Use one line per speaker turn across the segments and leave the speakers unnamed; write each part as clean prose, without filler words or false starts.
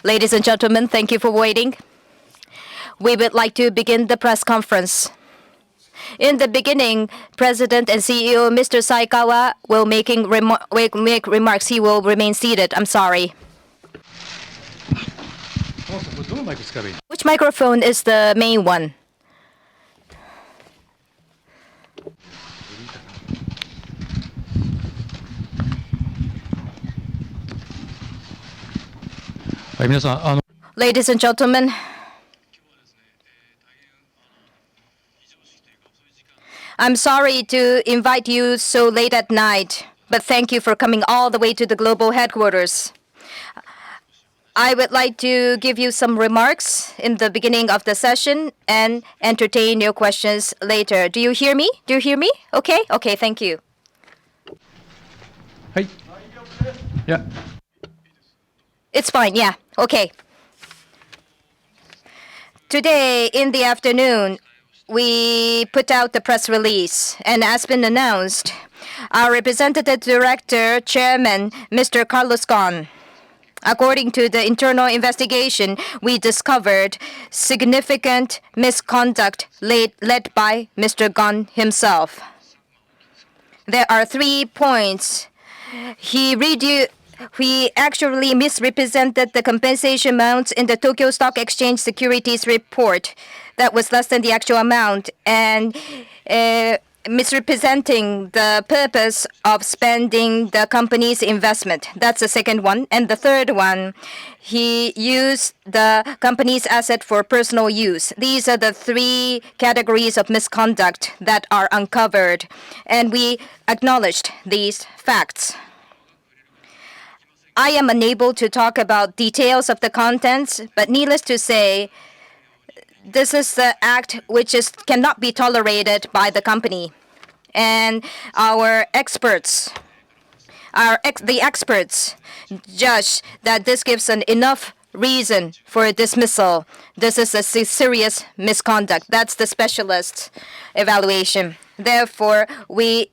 Ladies and gentlemen, thank you for waiting. We would like to begin the press conference. In the beginning, President and CEO Mr. Saikawa will make remarks. He will remain seated. I'm sorry. Which microphone is the main one? Ladies and gentlemen, I'm sorry to invite you so late at night, but thank you for coming all the way to the global headquarters. I would like to give you some remarks in the beginning of the session and entertain your questions later. Do you hear me? Do you hear me? Okay? Okay, thank you.
Yeah.
It's fine, yeah. Okay. Today in the afternoon, we put out the press release, and as been announced, our representative director, chairman, Mr. Carlos Ghosn. According to the internal investigation, we discovered significant misconduct led by Mr. Ghosn himself. There are 3 points. He actually misrepresented the compensation amounts in the Tokyo Stock Exchange Securities Report. That was less than the actual amount, and misrepresenting the purpose of spending the company's investment. That's the second one. And the third one, he used the company's asset for personal use. These are the 3 categories of misconduct that are uncovered, and we acknowledged these facts. I am unable to talk about details of the contents, but needless to say, this is the act which cannot be tolerated by the company. And our experts, the experts judge that this gives an enough reason for dismissal. This is a serious misconduct. That's the specialist evaluation. Therefore, we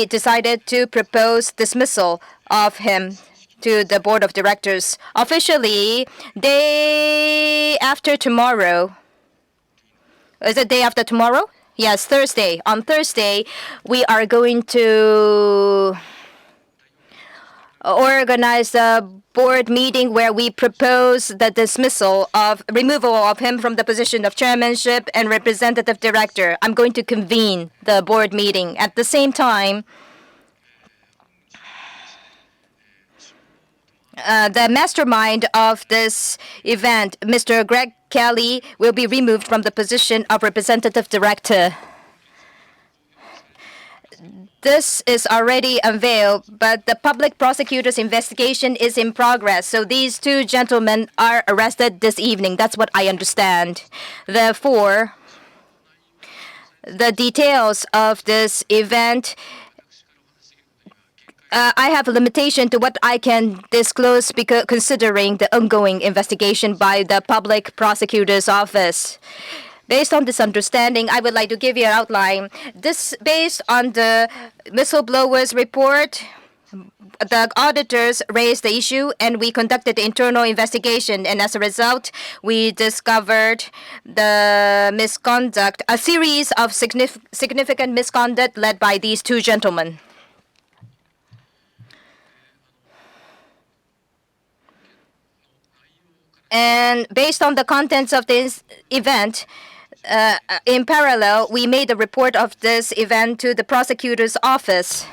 decided to propose dismissal of him to the board of directors. Officially, day after tomorrow. Is it day after tomorrow? Yes, Thursday. On Thursday, we are going to organize a board meeting where we propose the removal of him from the position of chairmanship and representative director. I'm going to convene the board meeting. At the same time, the mastermind of this event, Mr. Greg Kelly, will be removed from the position of representative director. This is already unveiled, but the public prosecutor's investigation is in progress. So these 2 gentlemen are arrested this evening. That's what I understand. Therefore, the details of this event, I have a limitation to what I can disclose considering the ongoing investigation by the public prosecutor's office. Based on this understanding, I would like to give you an outline. This based on the Whistleblowers Report, the auditors raised the issue and we conducted the internal investigation, and as a result, we discovered the misconduct, a series of significant misconduct led by these 2 gentlemen. And based on the contents of this event, in parallel, we made a report of this event to the prosecutor's office.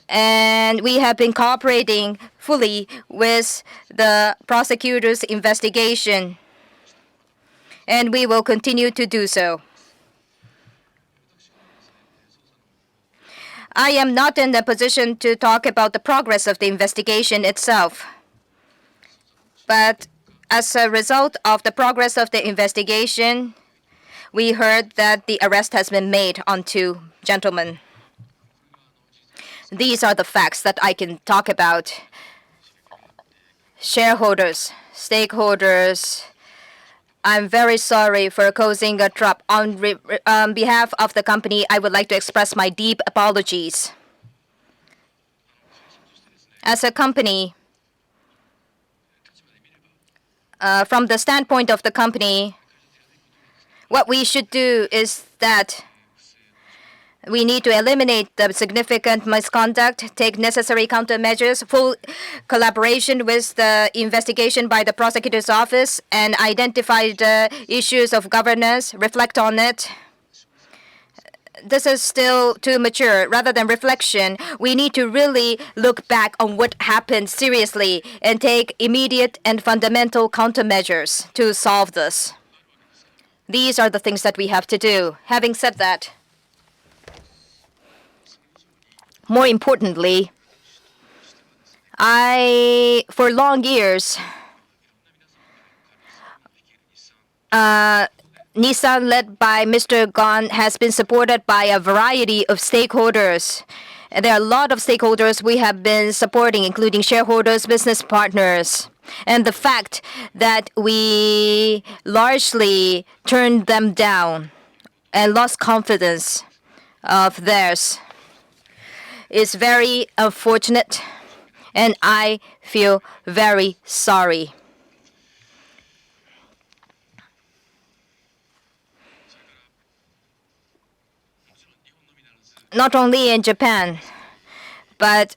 And we have been cooperating fully with the prosecutor's investigation. And we will continue to do so. I am not in the position to talk about the progress of the investigation itself. But as a result of the progress of the investigation, we heard that the arrest has been made on 2 gentlemen. These are the facts that I can talk about. Shareholders, stakeholders, I'm very sorry for causing a trap. On behalf of the company, I would like to express my deep apologies. As a company, from the standpoint of the company, what we should do is that we need to eliminate the significant misconduct, take necessary countermeasures, full collaboration with the investigation by the prosecutor's office, and identify the issues of governance, reflect on it. This is still too mature. Rather than reflection, we need to really look back on what happened seriously and take immediate and fundamental countermeasures to solve this. These are the things that we have to do. Having said that, more importantly, for long years, Nissan, led by Mr. Gon, has been supported by a variety of stakeholders. And there are a lot of stakeholders we have been supporting, including shareholders, business partners. And the fact that we largely turned them down and lost confidence of theirs is very unfortunate, and I feel very sorry. Not only in Japan, but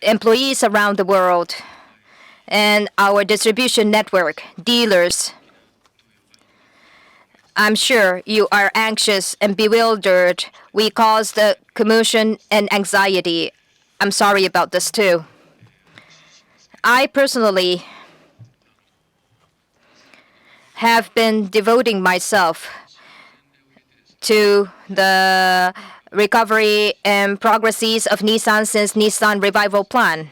employees around the world and our distribution network, dealers. I'm sure you are anxious and bewildered. We caused the commotion and anxiety. I'm sorry about this too. I personally have been devoting myself to the recovery and progresses of Nissan since Nissan Revival Plan.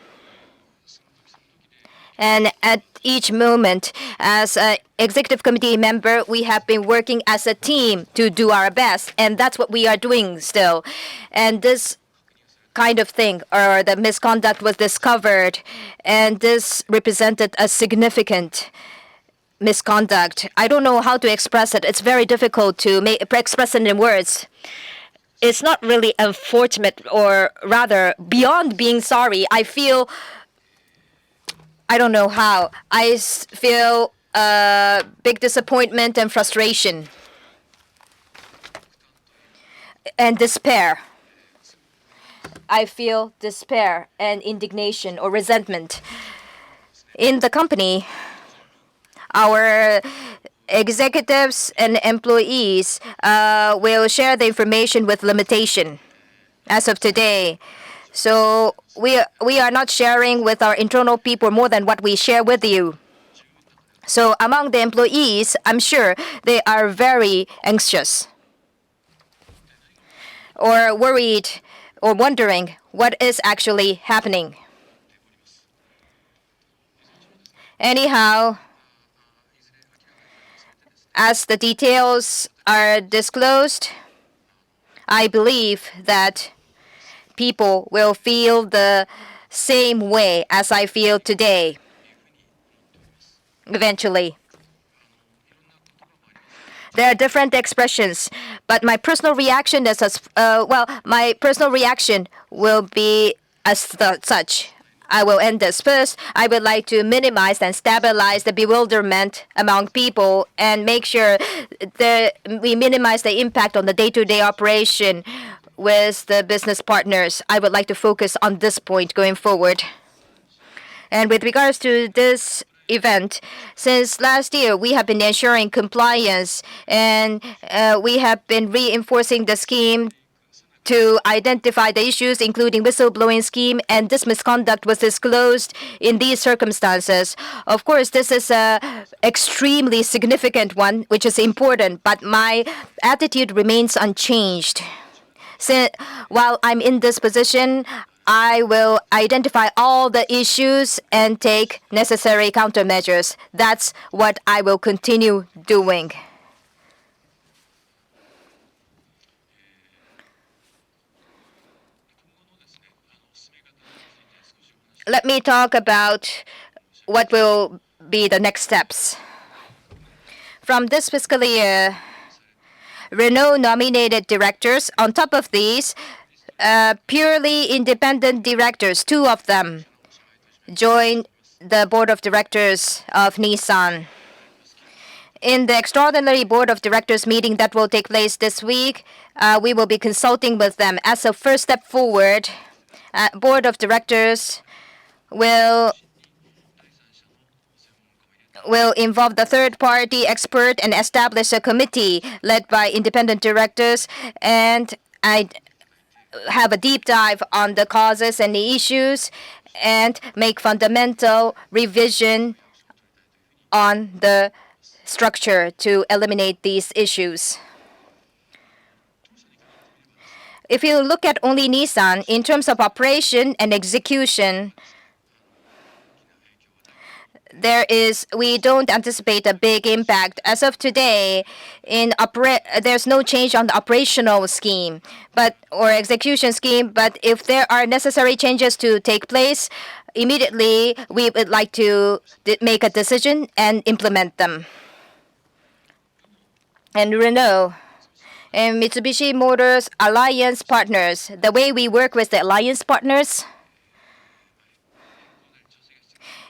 And at each moment, as an executive committee member, we have been working as a team to do our best, and that's what we are doing still. And this kind of thing, or the misconduct, was discovered, and this represented a significant misconduct. I don't know how to express it. It's very difficult to express it in words. It's not really unfortunate, or rather, beyond being sorry, I don't know how. I feel big disappointment and frustration and despair. I feel despair and indignation or resentment. In the company, our executives and employees will share the information with limitation as of today. So we are not sharing with our internal people more than what we share with you. So among the employees, I'm sure they are very anxious or worried or wondering what is actually happening. Anyhow, as the details are disclosed, I believe that people will feel the same way as I feel today, eventually. There are different expressions, but my personal reaction is my personal reaction will be as such. I will end this. First, I would like to minimize and stabilize the bewilderment among people and make sure that we minimize the impact on the day-to-day operation with the business partners. I would like to focus on this point going forward. And with regards to this event, since last year, we have been ensuring compliance, and we have been reinforcing the scheme to identify the issues, including whistleblowing scheme, and this misconduct was disclosed in these circumstances. Of course, this is a extremely significant one, which is important, but my attitude remains unchanged. While I'm in this position, I will identify all the issues and take necessary countermeasures. That's what I will continue doing. Let me talk about what will be the next steps. From this fiscal year, Renault nominated directors. On top of these, purely independent directors, two of them, joined the board of directors of Nissan. In the extraordinary board of directors meeting that will take place this week, we will be consulting with them. As a first step forward, board of directors will involve the third-party expert and establish a committee led by independent directors, and I have a deep dive on the causes and the issues and make fundamental revision on the structure to eliminate these issues. If you look at only Nissan, in terms of operation and execution, we don't anticipate a big impact. As of today, there's no change on the operational scheme or execution scheme, but if there are necessary changes to take place, immediately we would like to make a decision and implement them. And Renault and Mitsubishi Motors alliance partners, the way we work with the alliance partners,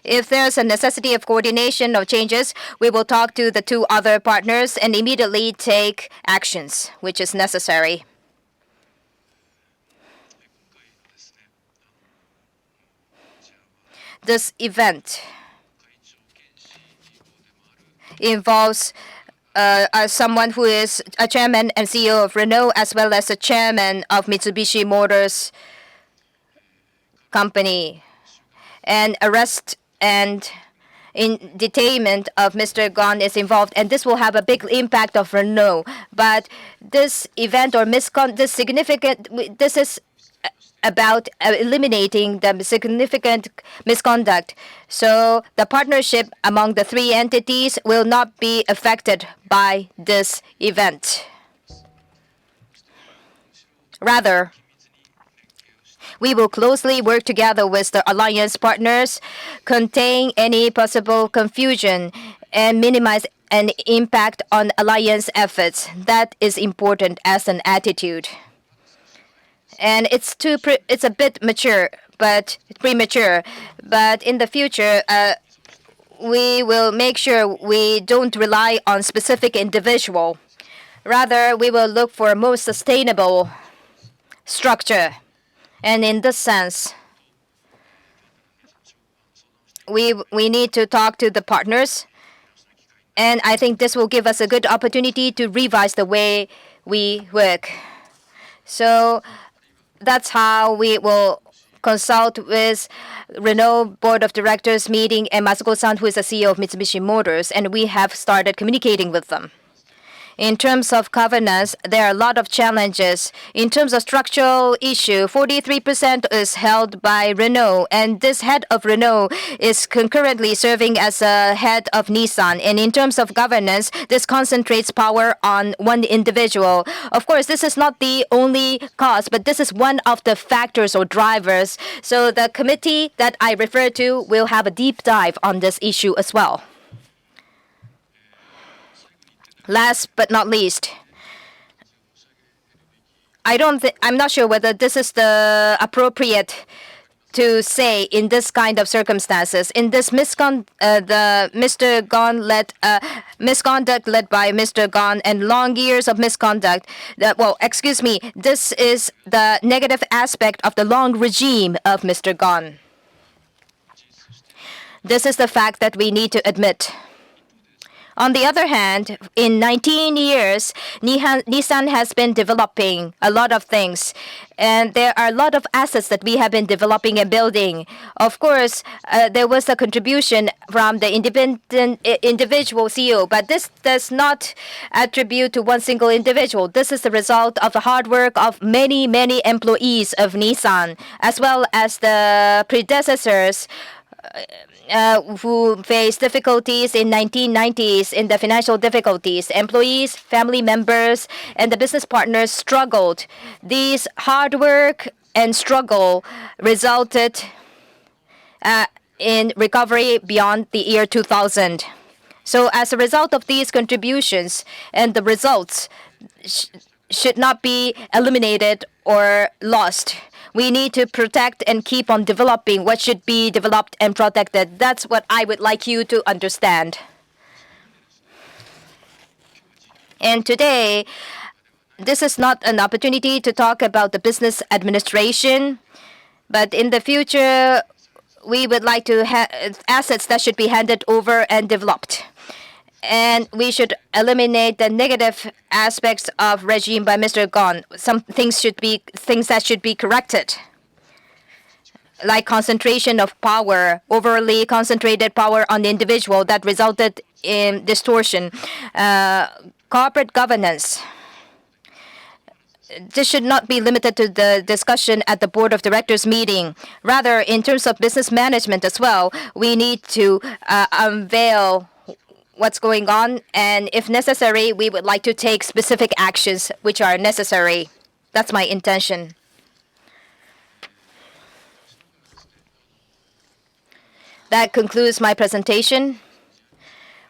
if there's a necessity of coordination or changes, we will talk to the two other partners and immediately take actions which is necessary. This event involves someone who is a chairman and CEO of Renault, as well as a chairman of Mitsubishi Motors company. And arrest and detainment of Mr. Gon is involved, and this will have a big impact of Renault. But this event or this is about eliminating the significant misconduct. So the partnership among the three entities will not be affected by this event. Rather, we will closely work together with the alliance partners, contain any possible confusion, and minimize an impact on alliance efforts. That is important as an attitude. And it's a bit premature, but in the future, we will make sure we don't rely on specific individual. Rather, we will look for a more sustainable structure. And in this sense, we need to talk to the partners. And I think this will give us a good opportunity to revise the way we work. So that's how we will consult with Renault Board of Directors meeting and Masuko-san, who is the CEO of Mitsubishi Motors, and we have started communicating with them. In terms of governance, there are a lot of challenges. In terms of structural issue, 43% is held by Renault, and this head of Renault is concurrently serving as a head of Nissan. And in terms of governance, this concentrates power on one individual. Of course, this is not the only cause, but this is one of the factors or drivers. So the committee that I refer to will have a deep dive on this issue as well. Last but not least, I'm not sure whether this is the appropriate to say in this kind of circumstances. In this misconduct led by Mr. Gon and long years of misconduct. This is the negative aspect of the long regime of Mr. Gon. This is the fact that we need to admit. On the other hand, in 19 years, Nissan has been developing a lot of things. And there are a lot of assets that we have been developing and building. Of course, there was a contribution from the independent individual CEO, but this does not attribute to one single individual. This is the result of the hard work of many, many employees of Nissan, as well as the predecessors who faced difficulties in 1990s in the financial difficulties. Employees, family members, and the business partners struggled. These hard work and struggle resulted in recovery beyond the year 2000. So as a result of these contributions, and the results should not be eliminated or lost. We need to protect and keep on developing what should be developed and protected. That's what I would like you to understand. And today, this is not an opportunity to talk about the business administration, but in the future, we would like to have assets that should be handed over and developed. And we should eliminate the negative aspects of regime by Mr. Gon. Some things that should be corrected, like concentration of power, overly concentrated power on the individual that resulted in distortion. Corporate governance. This should not be limited to the discussion at the board of directors meeting. Rather, in terms of business management as well, we need to unveil what's going on, and if necessary, we would like to take specific actions which are necessary. That's my intention. That concludes my presentation.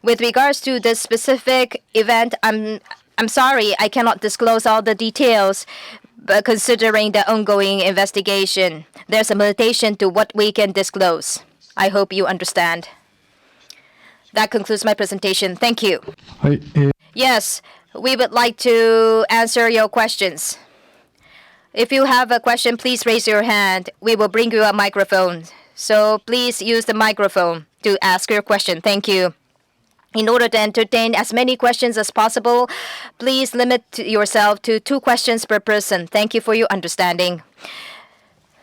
With regards to this specific event, I'm sorry I cannot disclose all the details, but considering the ongoing investigation, there's a limitation to what we can disclose. I hope you understand. That concludes my presentation. Thank you. Yes, we would like to answer your questions. If you have a question, please raise your hand. We will bring you a microphone. So please use the microphone to ask your question. Thank you. In order to entertain as many questions as possible, please limit yourself to 2 questions per person. Thank you for your understanding.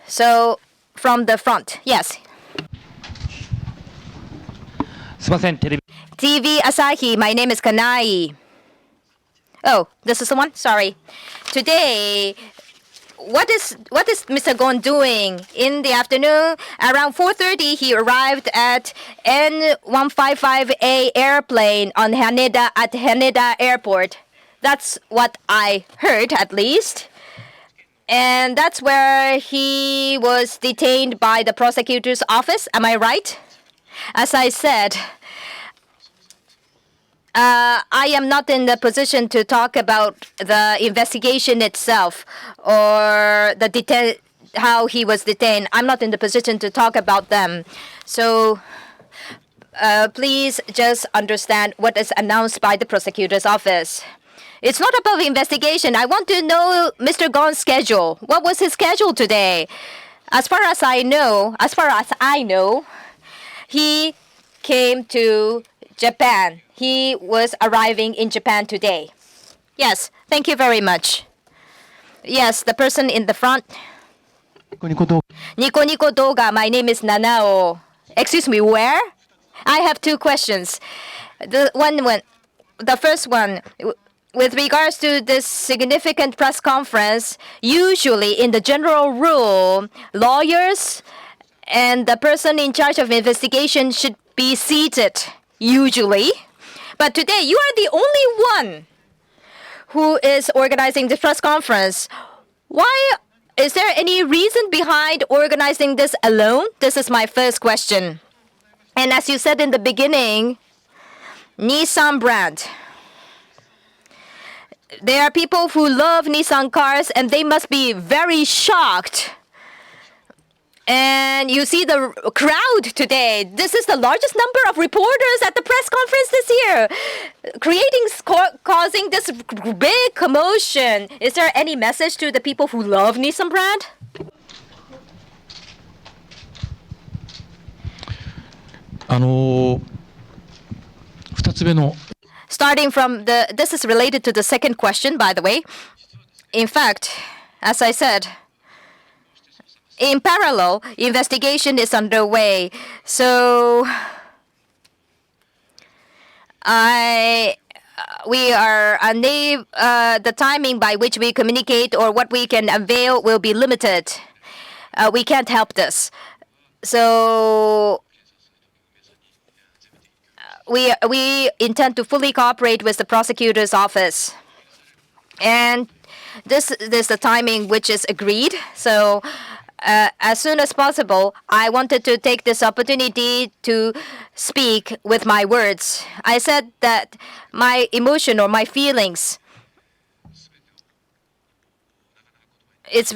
So, from the front, yes. TV Asahi, my name is Kanai. Oh, this is the one? Sorry. Today, what is Mr. Gon doing? In the afternoon, around 4:30, he arrived at N155A airplane on Haneda Airport. That's what I heard, at least. And that's where he was detained by the prosecutor's office. Am I right? As I said, I am not in the position to talk about the investigation itself or how he was detained. I'm not in the position to talk about them. So please just understand what is announced by the prosecutor's office. It's not about the investigation. I want to know Mr. Gon's schedule. What was his schedule today? As far as I know, he came to Japan. He was arriving in Japan today. Yes, thank you very much. Yes, the person in the front. Nico Nico Doga, my name is Nanao. Excuse me, where? I have 2 questions. The first one, with regards to this significant press conference, usually in the general rule, lawyers and the person in charge of investigation should be seated, usually. But today, you are the only one who is organizing the press conference. Why? Is there any reason behind organizing this alone? This is my first question. And as you said in the beginning, Nissan brand. There are people who love Nissan cars and they must be very shocked. And you see the crowd today. This is the largest number of reporters at the press conference this year, causing this big commotion. Is there any message to the people who love Nissan brand? Starting from this is related to the second question, by the way. In fact, as I said, in parallel, investigation is underway. So we are unable. The timing by which we communicate or what we can unveil will be limited. We can't help this. So we intend to fully cooperate with the prosecutor's office, and this is the timing which is agreed. So. As soon as possible, I wanted to take this opportunity to speak with my words. I said that my emotion or my feelings, it's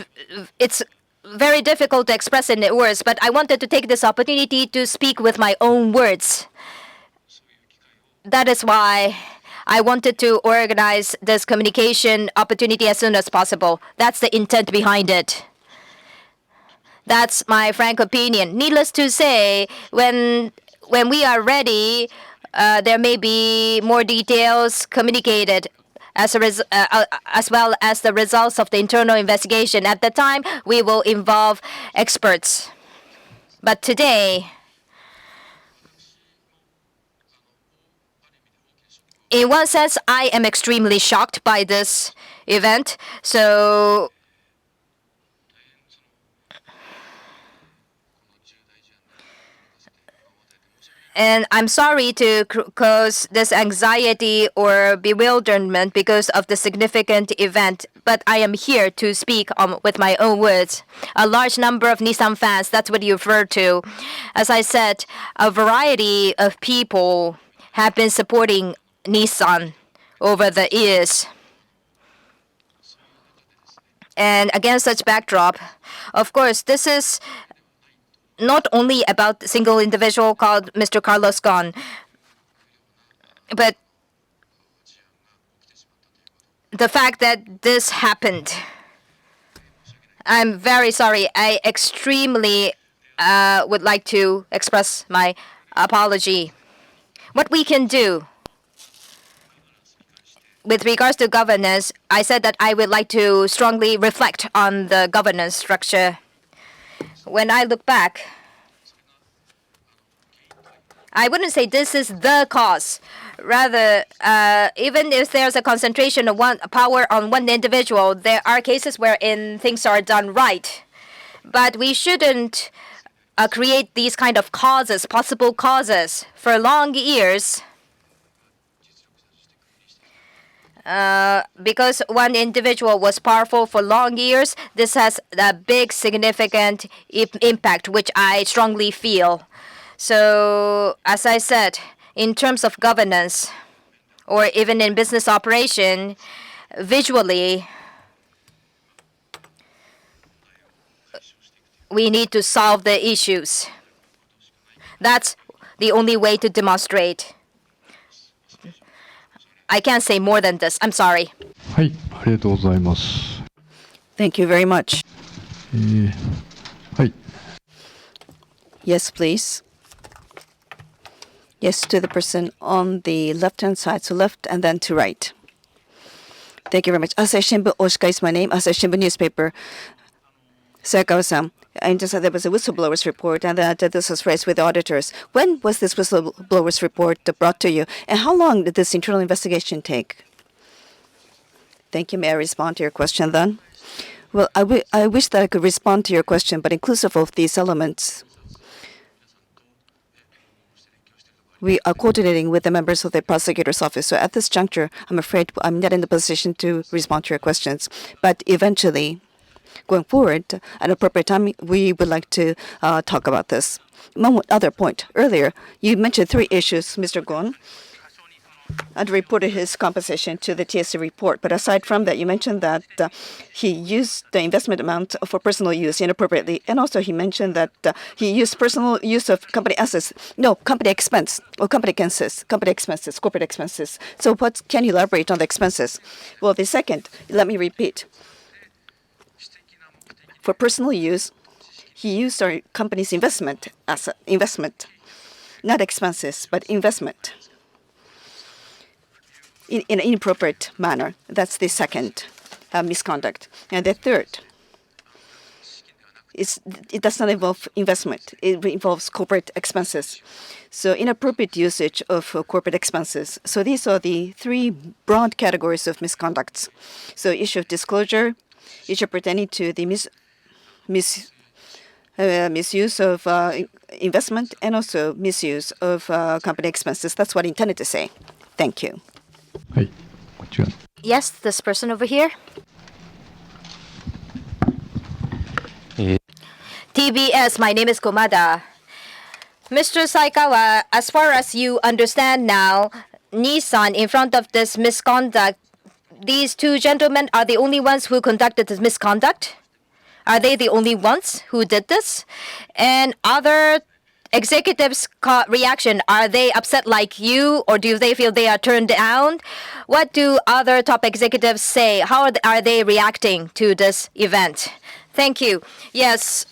very difficult to express in words, but I wanted to take this opportunity to speak with my own words. That is why I wanted to organize this communication opportunity as soon as possible. That's the intent behind it. That's my frank opinion. Needless to say, when we are ready, there may be more details communicated as well as the results of the internal investigation. At the time, we will involve experts. But today, in one sense, I am extremely shocked by this event. So and I'm sorry to cause this anxiety or bewilderment because of the significant event, but I am here to speak with my own words. A large number of Nissan fans, that's what you refer to. As I said, a variety of people have been supporting Nissan over the years. And against such backdrop, of course, this is not only about a single individual called Mr. Carlos Ghosn, but the fact that this happened. I'm very sorry. I extremely would like to express my apology. What we can do with regards to governance, I said that I would like to strongly reflect on the governance structure. When I look back, I wouldn't say this is the cause. Rather, even if there's a concentration of power on one individual, there are cases wherein things are done right. But we shouldn't create these kind of causes, possible causes, for long years. Because one individual was powerful for long years, this has a big significant impact, which I strongly feel. So, as I said, in terms of governance, or even in business operation, visually, we need to solve the issues. That's the only way to demonstrate. I can't say more than this. I'm sorry.
はい、ありがとうございます。
Thank you very much.
はい。
Yes, please. Yes, to the person on the left-hand side, so left and then to right. Thank you very much. Asahi Shimbun Oshika is my name. Asahi Shimbun newspaper. Sayakawa-san, I understand there was a whistleblowers report and that this was raised with the auditors. When was this whistleblowers report brought to you? And how long did this internal investigation take? Thank you. May I respond to your question then? Well, I wish that I could respond to your question, but inclusive of these elements, we are coordinating with the members of the prosecutor's office. So at this juncture, I'm afraid I'm not in the position to respond to your questions. But eventually, going forward, at an appropriate time, we would like to talk about this. One other point. Earlier, you mentioned 3 issues, Mr. Ghosn, and reported his compensation to the TSC report. But aside from that, you mentioned that he used the investment amount for personal use inappropriately. And also he mentioned that he used personal use of company assets. No, company expense or company expenses, corporate expenses. So what can you elaborate on the expenses? Well, the second, let me repeat. For personal use, he used our company's investment, not expenses, but investment in an inappropriate manner. That's the second misconduct. And the third, it does not involve investment. It involves corporate expenses. So inappropriate usage of corporate expenses. So these are the 3 broad categories of misconducts. So issue of disclosure, issue pertaining to the misuse of investment, and also misuse of company expenses. That's what I intended to say. Thank you.
はい、こちら。
Yes, this person over here. TBS, my name is Komada. Mr. Saikawa, as far as you understand now, Nissan, in front of this misconduct, these 2 gentlemen are the only ones who conducted this misconduct? Are they the only ones who did this? And other executives' reaction, are they upset like you, or do they feel they are turned down? What do other top executives say? How are they reacting to this event? Thank you. Yes,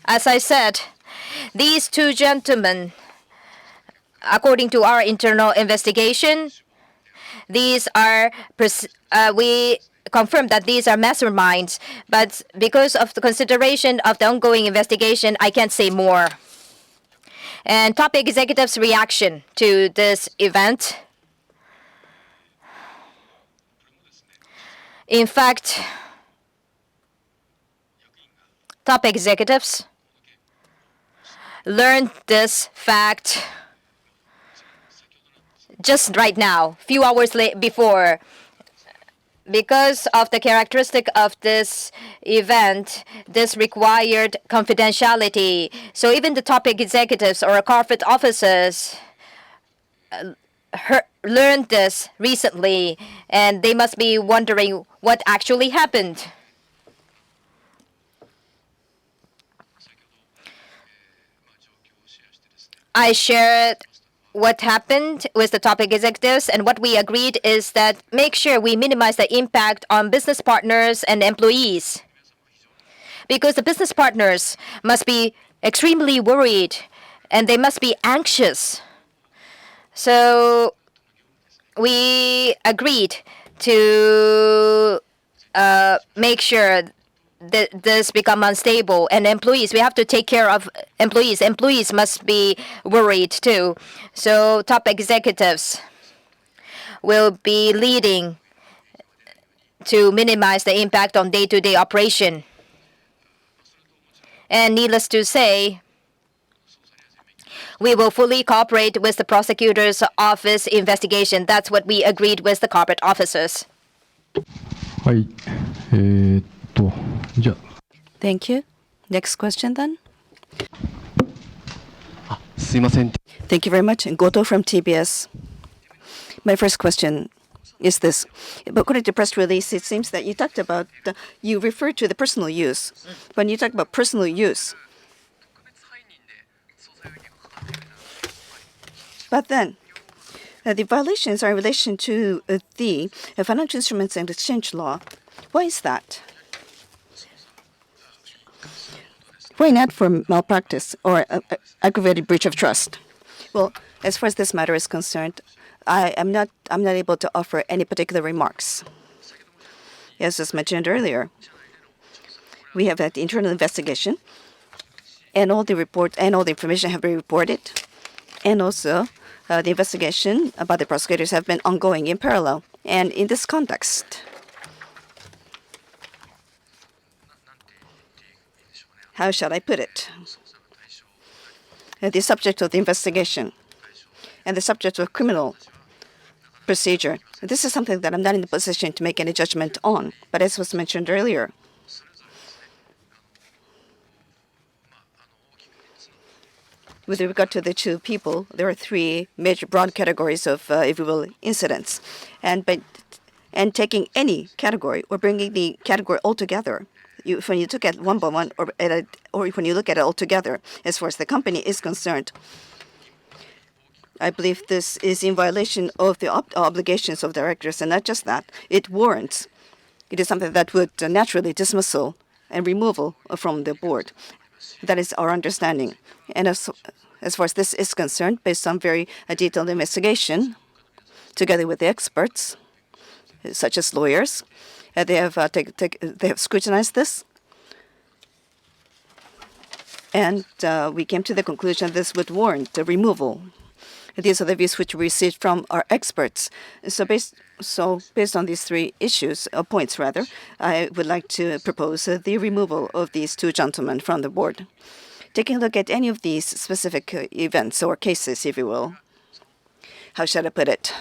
as I said, these two gentlemen, according to our internal investigation, these are we confirmed that these are masterminds, but because of the consideration of the ongoing investigation, I can't say more. And top executives' reaction to this event. In fact, top executives learned this fact just right now, few hours before. Because of the characteristic of this event, this required confidentiality. So even the top executives or corporate officers learned this recently, and they must be wondering what actually happened. I shared what happened with the top executives, and what we agreed is that make sure we minimize the impact on business partners and employees. Because the business partners must be extremely worried and they must be anxious. So we agreed to make sure that this become unstable, and employees, we have to take care of employees. Employees must be worried too. So top executives will be leading to minimize the impact on day-to-day operation. And needless to say, we will fully cooperate with the prosecutor's office investigation. That's what we agreed with the corporate officers.
はい。じゃあ、
Thank you. Next question then.
すいません。
Thank you very much. Goto from TBS. My first question is this. According to press release, it seems that you talked about, you referred to the personal use. When you talk about personal use, but then the violations are in relation to the financial instruments and exchange law. Why is that? Why not for malpractice or aggravated breach of trust? Well, as far as this matter is concerned, I'm not able to offer any particular remarks. As was mentioned earlier, we have had the internal investigation, and all the report and all the information have been reported, and also the investigation by the prosecutors have been ongoing in parallel. And in this context, how shall I put it? The subject of the investigation and the subject of criminal procedure. This is something that I'm not in the position to make any judgment on. But as was mentioned earlier, with regard to the two people, there are three major broad categories of, if you will, incidents. And taking any category or bringing the category all together, when you look at one by one, or when you look at it all together, as far as the company is concerned, I believe this is in violation of the obligations of directors, and not just that, it warrants. It is something that would naturally dismissal and removal from the board. That is our understanding. And as far as this is concerned, based on very detailed investigation, together with the experts, such as lawyers, they have scrutinized this, and we came to the conclusion this would warrant the removal. These are the views which we received from our experts. So based on these three issues, points rather, I would like to propose the removal of these two gentlemen from the board. Taking a look at any of these specific events or cases, if you will, how should I put it?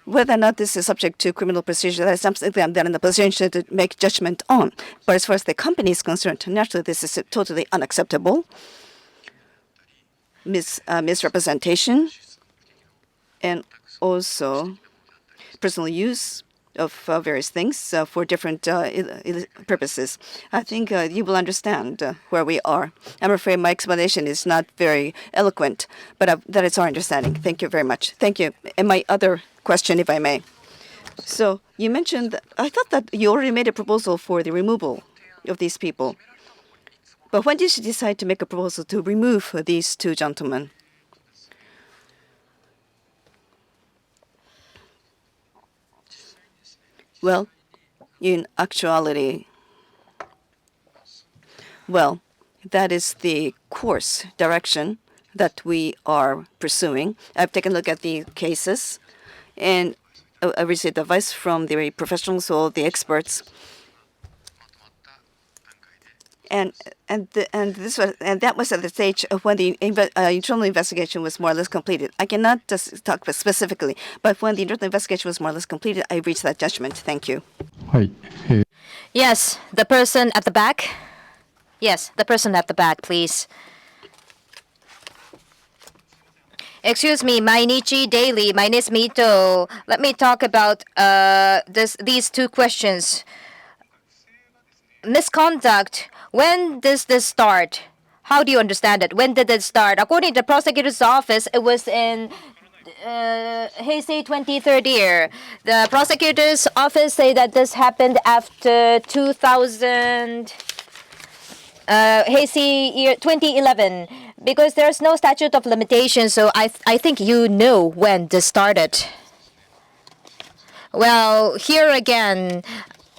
Whether or not this is subject to criminal procedure, that is something that I'm not in the position to make judgment on. But as far as the company is concerned, naturally this is totally unacceptable. Misrepresentation, and also personal use of various things for different purposes. I think you will understand where we are. I'm afraid my explanation is not very eloquent, but that is our understanding. Thank you very much. Thank you. And my other question, if I may. So you mentioned, I thought that you already made a proposal for the removal of these people. But when did you decide to make a proposal to remove these two gentlemen? Well, in actuality, well, that is the course direction that we are pursuing. I've taken a look at the cases, and I received advice from the professionals or the experts. And that was at the stage of when the internal investigation was more or less completed. I cannot just talk specifically, but when the internal investigation was more or less completed, I reached that judgment. Thank you.
はい。
Yes, the person at the back. Yes, the person at the back, please. Excuse me, Mainichi Daily. My name is Mito. Let me talk about these two questions. Misconduct. When does this start? How do you understand it? When did it start? According to the prosecutor's office, it was in Heisei 23rd year. The prosecutor's office say that this happened after 2000. Heisei year 2011, because there's no statute of limitation, so I think you know when this started. Well, here again,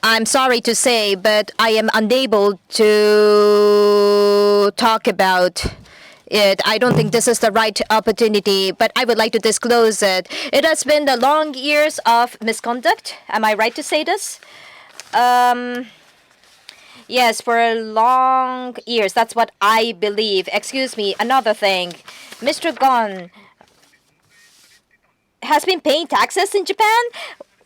I'm sorry to say, but I am unable to talk about it. I don't think this is the right opportunity, but I would like to disclose it. It has been the long years of misconduct. Am I right to say this? Yes, for long years. That's what I believe. Excuse me, another thing. Mr. Gon has been paying taxes in Japan?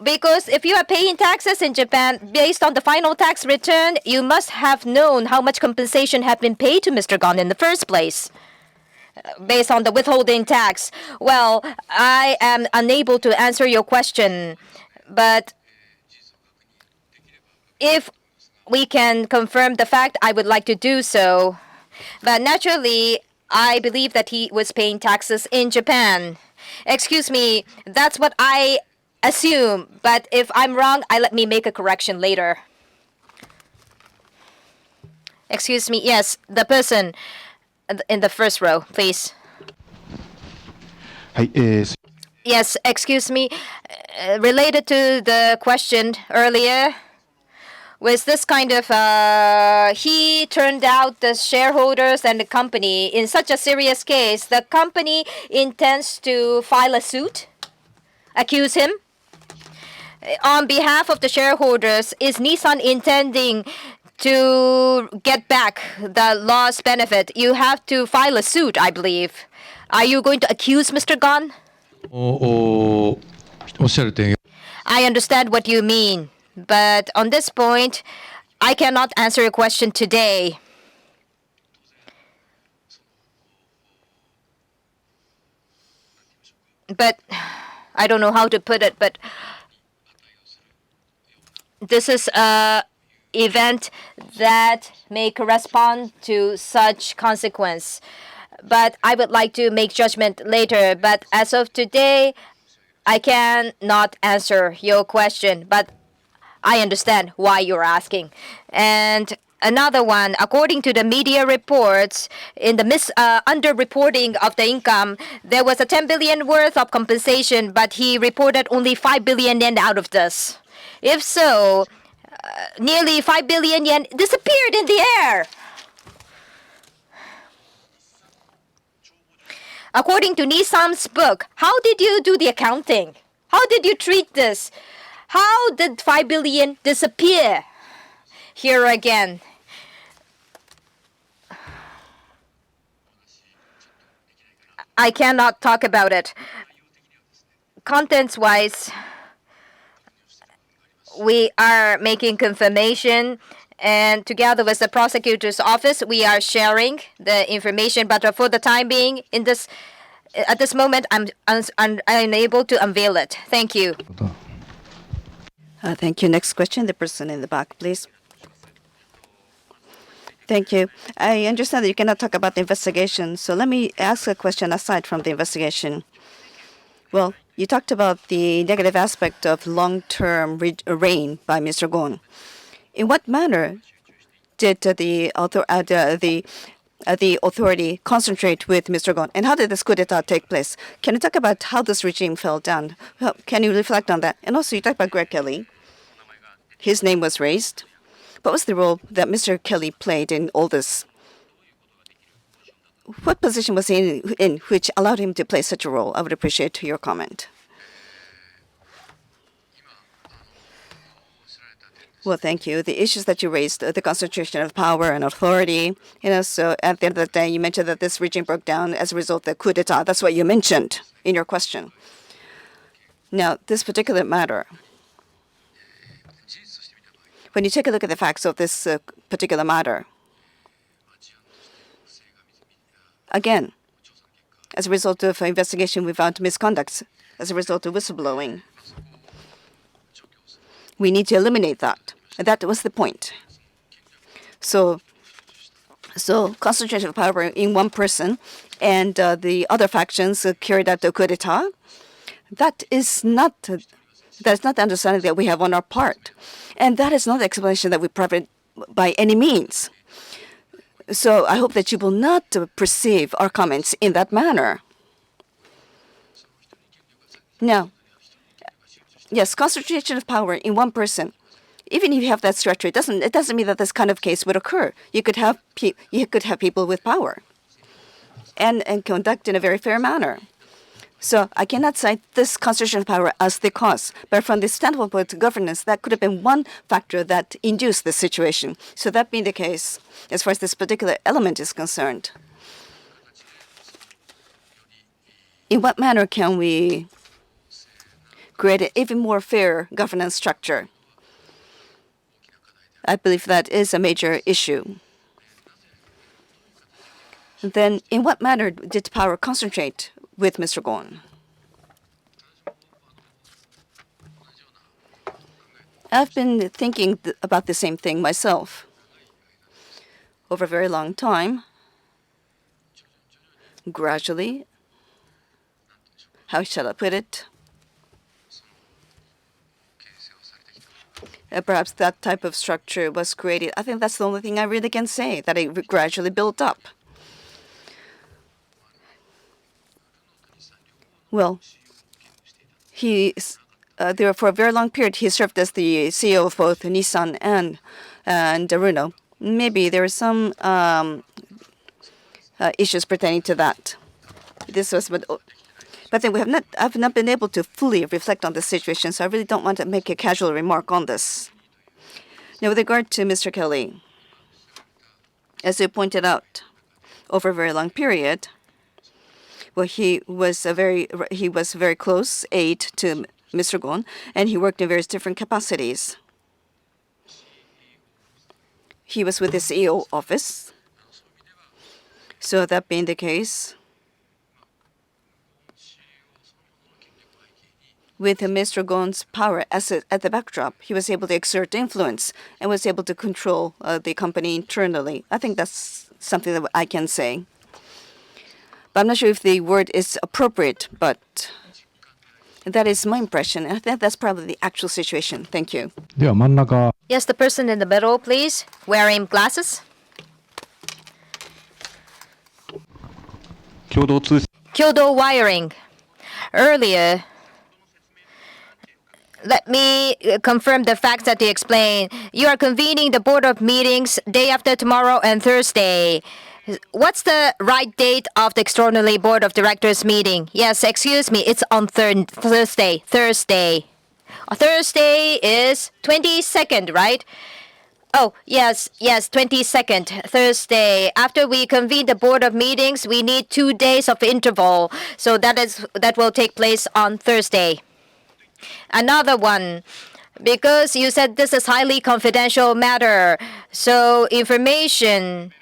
Because if you are paying taxes in Japan based on the final tax return, you must have known how much compensation have been paid to Mr. Gon in the first place based on the withholding tax. Well, I am unable to answer your question, but if we can confirm the fact, I would like to do so. But naturally, I believe that he was paying taxes in Japan. Excuse me, that's what I assume. But if I'm wrong, let me make a correction later. Excuse me, yes, the person in the first row, please.
はい、
Yes, excuse me. Related to the question earlier, was this kind of he turned out the shareholders and the company in such a serious case, the company intends to file a suit, accuse him. On behalf of the shareholders, is Nissan intending to get back the lost benefit? You have to file a suit, I believe. Are you going to accuse Mr. Gon?
おっしゃる点
I understand what you mean, but on this point, I cannot answer your question today. But I don't know how to put it, but this is an event that may correspond to such consequence. But I would like to make judgment later. But as of today, I cannot answer your question. But I understand why you're asking. And another one, according to the media reports, in the underreporting of the income, there was a 10 billion worth of compensation, but he reported only 5 billion yen out of this. If so, nearly 5 billion yen disappeared in the air. According to Nissan's book, how did you do the accounting? How did you treat this? How did 5 billion disappear? Here again. I cannot talk about it. Contents-wise, we are making confirmation, and together with the prosecutor's office, we are sharing the information. But for the time being, at this moment, I'm unable to unveil it. Thank you.
Thank you. Next question, the person in the back, please. Thank you. I understand that you cannot talk about the investigation, so let me ask a question aside from the investigation. Well, you talked about the negative aspect of long-term reign by Mr. Gon. In what manner did the authority concentrate with Mr. Gon, and how did this coup d'état take place? Can you talk about how this regime fell down? Can you reflect on that? And also, you talked about Greg Kelly. His name was raised. What was the role that Mr. Kelly played in all this? What position was he in which allowed him to play such a role? I would appreciate your comment. Well, thank you. The issues that you raised, the concentration of power and authority, so at the end of the day, you mentioned that this regime broke down as a result of the coup d'etat. That's what you mentioned in your question. Now, this particular matter, when you take a look at the facts of this particular matter, again, as a result of investigation, we found misconduct as a result of whistleblowing. We need to eliminate that. And that was the point. So concentration of power in one person and the other factions carried out the coup d'etat, that's not the understanding that we have on our part. And that is not the explanation that we provide by any means. So I hope that you will not perceive our comments in that manner. Now, yes, concentration of power in one person. Even if you have that structure, it doesn't mean that this kind of case would occur. You could have people with power and conduct in a very fair manner. So I cannot cite this concentration of power as the cause, but from the standpoint of governance, that could have been one factor that induced this situation. So that being the case, as far as this particular element is concerned, in what manner can we create an even more fair governance structure? I believe that is a major issue. Then, in what manner did power concentrate with Mr. Gon? I've been thinking about the same thing myself over a very long time. Gradually, how shall I put it? Perhaps that type of structure was created. I think that's the only thing I really can say, that it gradually built up. Well, there for a very long period, he served as the CEO of both Nissan and Renault. Maybe there are some issues pertaining to that. But then I've not been able to fully reflect on the situation, so I really don't want to make a casual remark on this. Now, with regard to Mr. Kelly, as you pointed out, over a very long period, well, he was a very close aide to Mr. Gon, and he worked in various different capacities. He was with the CEO office. So that being the case, with Mr. Gon's power at the backdrop, he was able to exert influence and was able to control the company internally. I think that's something that I can say. But I'm not sure if the word is appropriate, but that is my impression. I think that's probably the actual situation. Thank you.
では真ん中
Yes, the person in the middle, please, wearing glasses.
共同通信
Kyodo wiring. Earlier, let me confirm the facts that you explained. You are convening the board of meetings day after tomorrow and Thursday. What's the right date of the extraordinary board of directors meeting? Yes, excuse me, it's on Thursday. Thursday is 22nd, right? Oh, yes, 22nd, Thursday. After we convene the board of meetings, we need 2 days of interval. So that will take place on Thursday. Another one, because you said this is highly confidential matter, so information,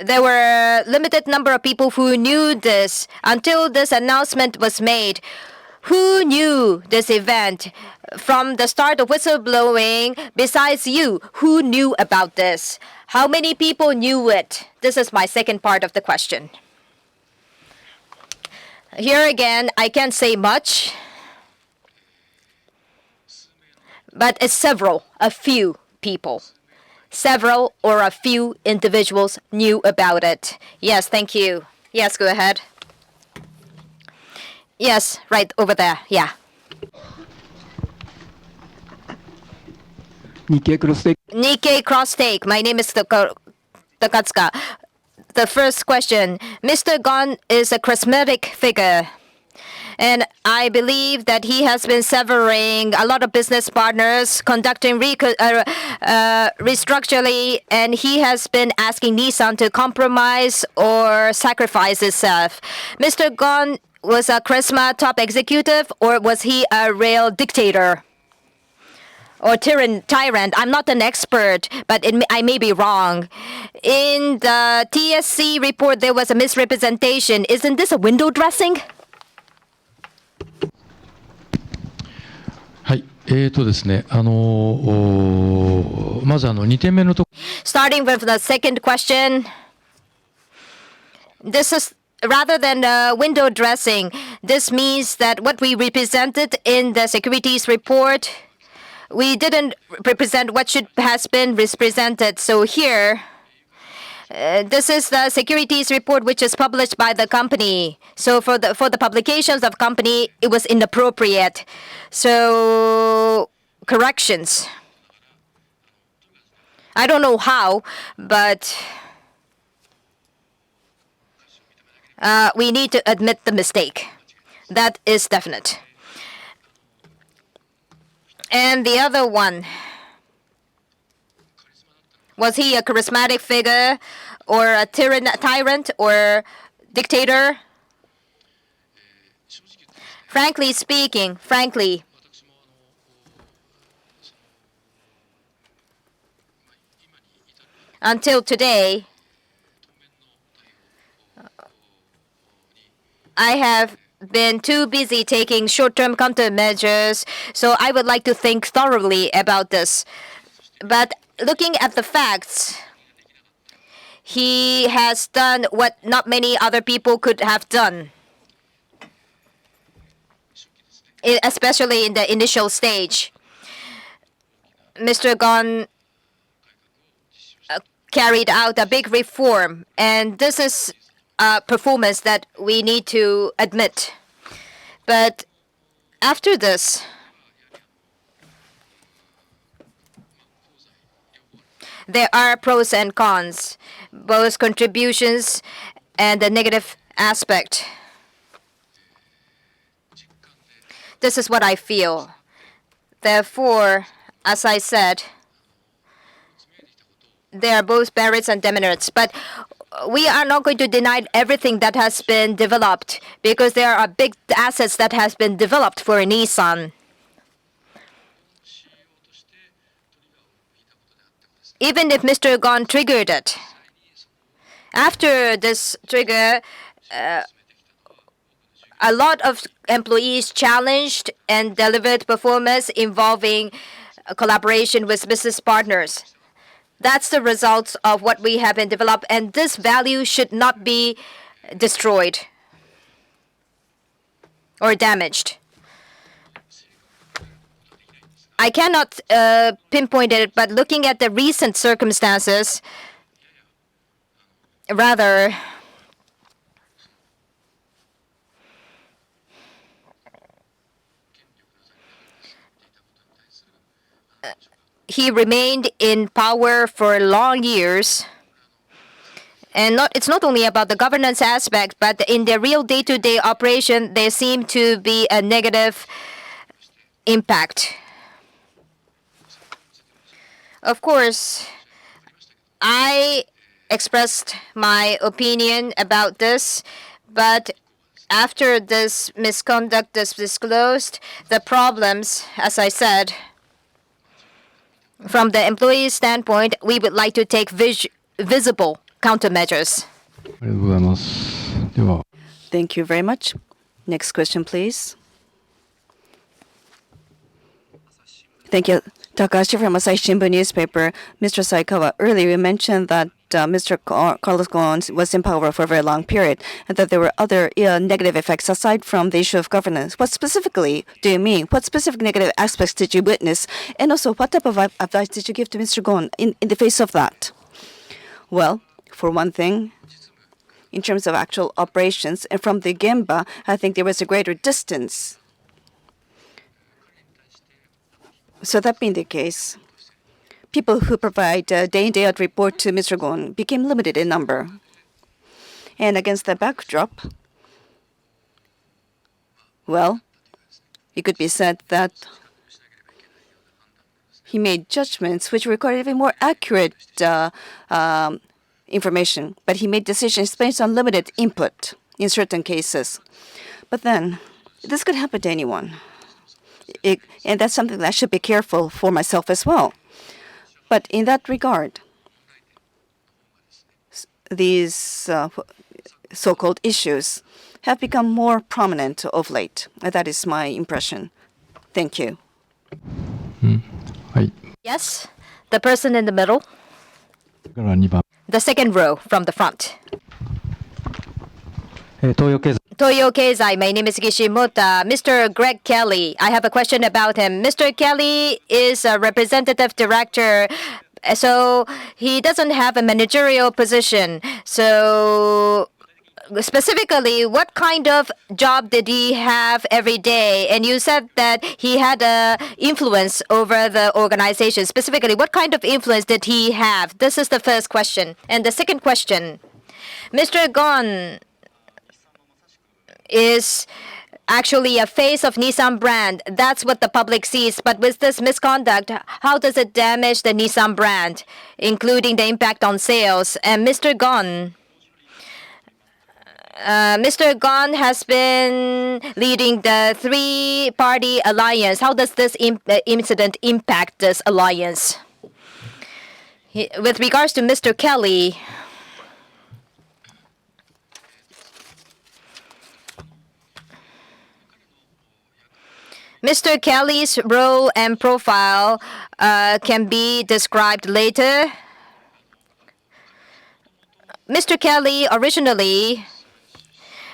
there were a limited number of people who knew this until this announcement was made. Who knew this event from the start of whistleblowing besides you? Who knew about this? How many people knew it? This is my second part of the question. Here again, I can't say much, but it's a few people. Several or a few individuals knew about it. Yes, thank you. Yes, go ahead. Yes, right over there. Yeah. Nikkei Cross Take. My name is Takatsuka. The first question. Mr. Gon is a charismatic figure. And I believe that he has been severing a lot of business partners, conducting restructuring, and he has been asking Nissan to compromise or sacrifice itself. Mr. Gon was a charisma top executive, or was he a real dictator? Or tyrant. I'm not an expert, but I may be wrong. In the TSC report, there was a misrepresentation. Isn't this a window dressing?
はい、ですね、まず2点目のとこ
Starting with the second question, this is rather than window dressing. This means that what we represented in the securities report, we didn't represent what has been represented. So here, this is the securities report which is published by the company. So for the publications of company, it was inappropriate. So corrections. I don't know how, but we need to admit the mistake. That is definite. And the other one, was he a charismatic figure or a tyrant or dictator? Frankly speaking, until today, I have been too busy taking short-term countermeasures, so I would like to think thoroughly about this. But looking at the facts, he has done what not many other people could have done, especially in the initial stage. Mr. Gon carried out a big reform, and this is a performance that we need to admit. But after this, there are pros and cons, both contributions and the negative aspect. This is what I feel. Therefore, as I said, there are both merits and demerits. But we are not going to deny everything that has been developed, because there are big assets that has been developed for Nissan. Even if Mr. Gon triggered it, after this trigger, a lot of employees challenged and delivered performance involving collaboration with business partners. That's the results of what we have been developed, and this value should not be destroyed or damaged. I cannot pinpoint it, but looking at the recent circumstances, rather, he remained in power for long years. And it's not only about the governance aspect, but in the real day-to-day operation, there seemed to be a negative impact. Of course, I expressed my opinion about this, but after this misconduct is disclosed, the problems, as I said, from the employee's standpoint, we would like to take visible countermeasures.
ありがとうございます。では、
Thank you very much. Next question, please. Thank you. Takahashi from Asahi Shimbun newspaper. Mr. Saikawa, earlier you mentioned that Mr. Carlos Ghosn was in power for a very long period and that there were other negative effects aside from the issue of governance. What specifically do you mean? What specific negative aspects did you witness? And also, what type of advice did you give to Mr. Ghosn in the face of that? Well, for one thing, in terms of actual operations, and from the Gemba, I think there was a greater distance. So that being the case, people who provide day in, day out report to Mr. Ghosn became limited in number. And against that backdrop, well, it could be said that he made judgments which required even more accurate information, but he made decisions based on limited input in certain cases. But then, this could happen to anyone. And that's something that I should be careful for myself as well. But in that regard, these so-called issues have become more prominent of late. That is my impression. Thank you.
はい。
Yes, the person in the middle,
から2番。
the second row from the front.
東洋経済
Toyo Keizai, my name is Kishimoto. Mr. Greg Kelly, I have a question about him. Mr. Kelly is a representative director, so he doesn't have a managerial position. So specifically, what kind of job did he have every day? And you said that he had a influence over the organization. Specifically, what kind of influence did he have? This is the first question. And the second question, Mr. Gon is actually a face of Nissan brand. That's what the public sees. But with this misconduct, how does it damage the Nissan brand, including the impact on sales? And Mr. Gon has been leading the three-party alliance. How does this incident impact this alliance? With regards to Mr. Kelly, Mr. Kelly's role and profile can be described later. Mr. Kelly originally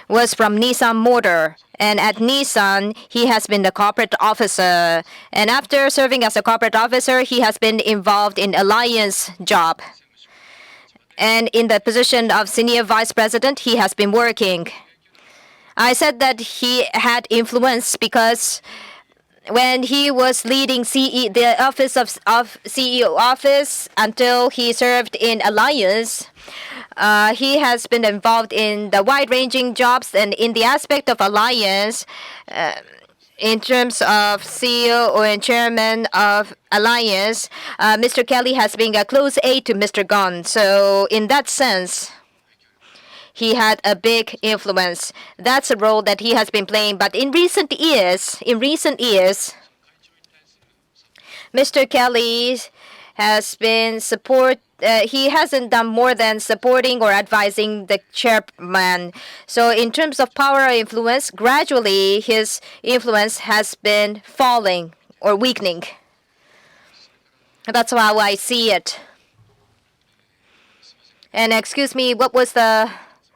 was from Nissan Motor, and at Nissan, he has been the corporate officer. And after serving as a corporate officer, he has been involved in alliance job. And in the position of senior vice president, he has been working. I said that he had influence because when he was leading the office of CEO office until he served in alliance, he has been involved in the wide-ranging jobs, and in the aspect of alliance, in terms of CEO or chairman of alliance, Mr. Kelly has been a close aide to Mr. Gon. So in that sense, he had a big influence. That's a role that he has been playing. But in recent years, Mr. Kelly has been he hasn't done more than supporting or advising the chairman. So in terms of power or influence, gradually his influence has been falling or weakening. That's how I see it. And excuse me, what was the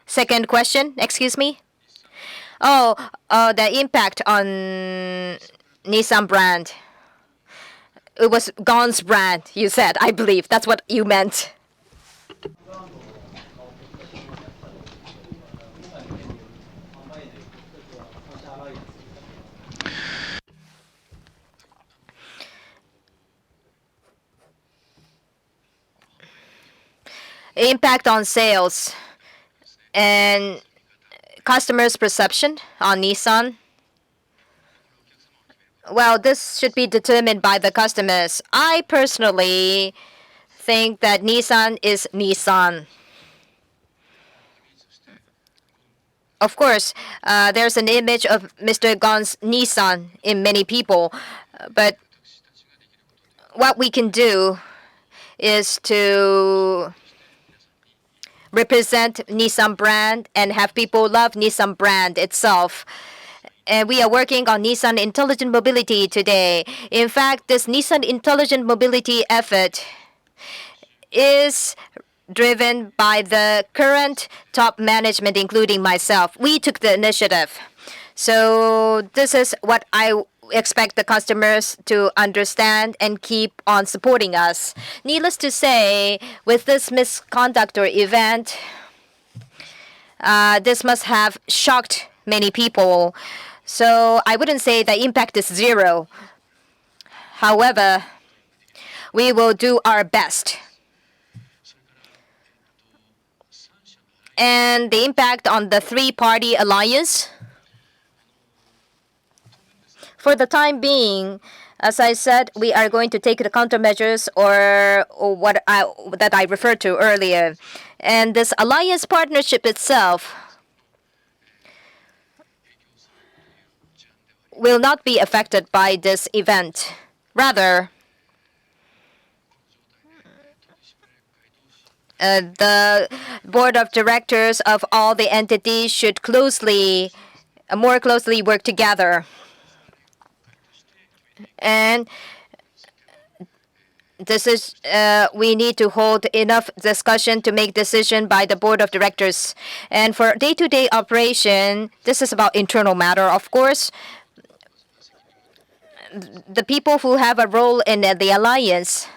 second question? Excuse me? The impact on Nissan brand. It was Gon's brand, you said, I believe. That's what you meant. Impact on sales and customers' perception on Nissan. Well, this should be determined by the customers. I personally think that Nissan is Nissan. Of course, there's an image of Mr. Gon's Nissan in many people, but what we can do is to represent Nissan brand and have people love Nissan brand itself. And we are working on Nissan Intelligent Mobility today. In fact, this Nissan Intelligent Mobility effort is driven by the current top management, including myself. We took the initiative. So this is what I expect the customers to understand and keep on supporting us. Needless to say, with this misconduct or event, this must have shocked many people. So I wouldn't say the impact is zero. However, we will do our best. And the impact on the three-party alliance, for the time being, as I said, we are going to take the countermeasures or that I referred to earlier. And this alliance partnership itself will not be affected by this event. Rather, the board of directors of all the entities should more closely work together. And this is we need to hold enough discussion to make decision by the board of directors. And for day-to-day operation, this is about internal matter, of course. The people who have a role in the alliance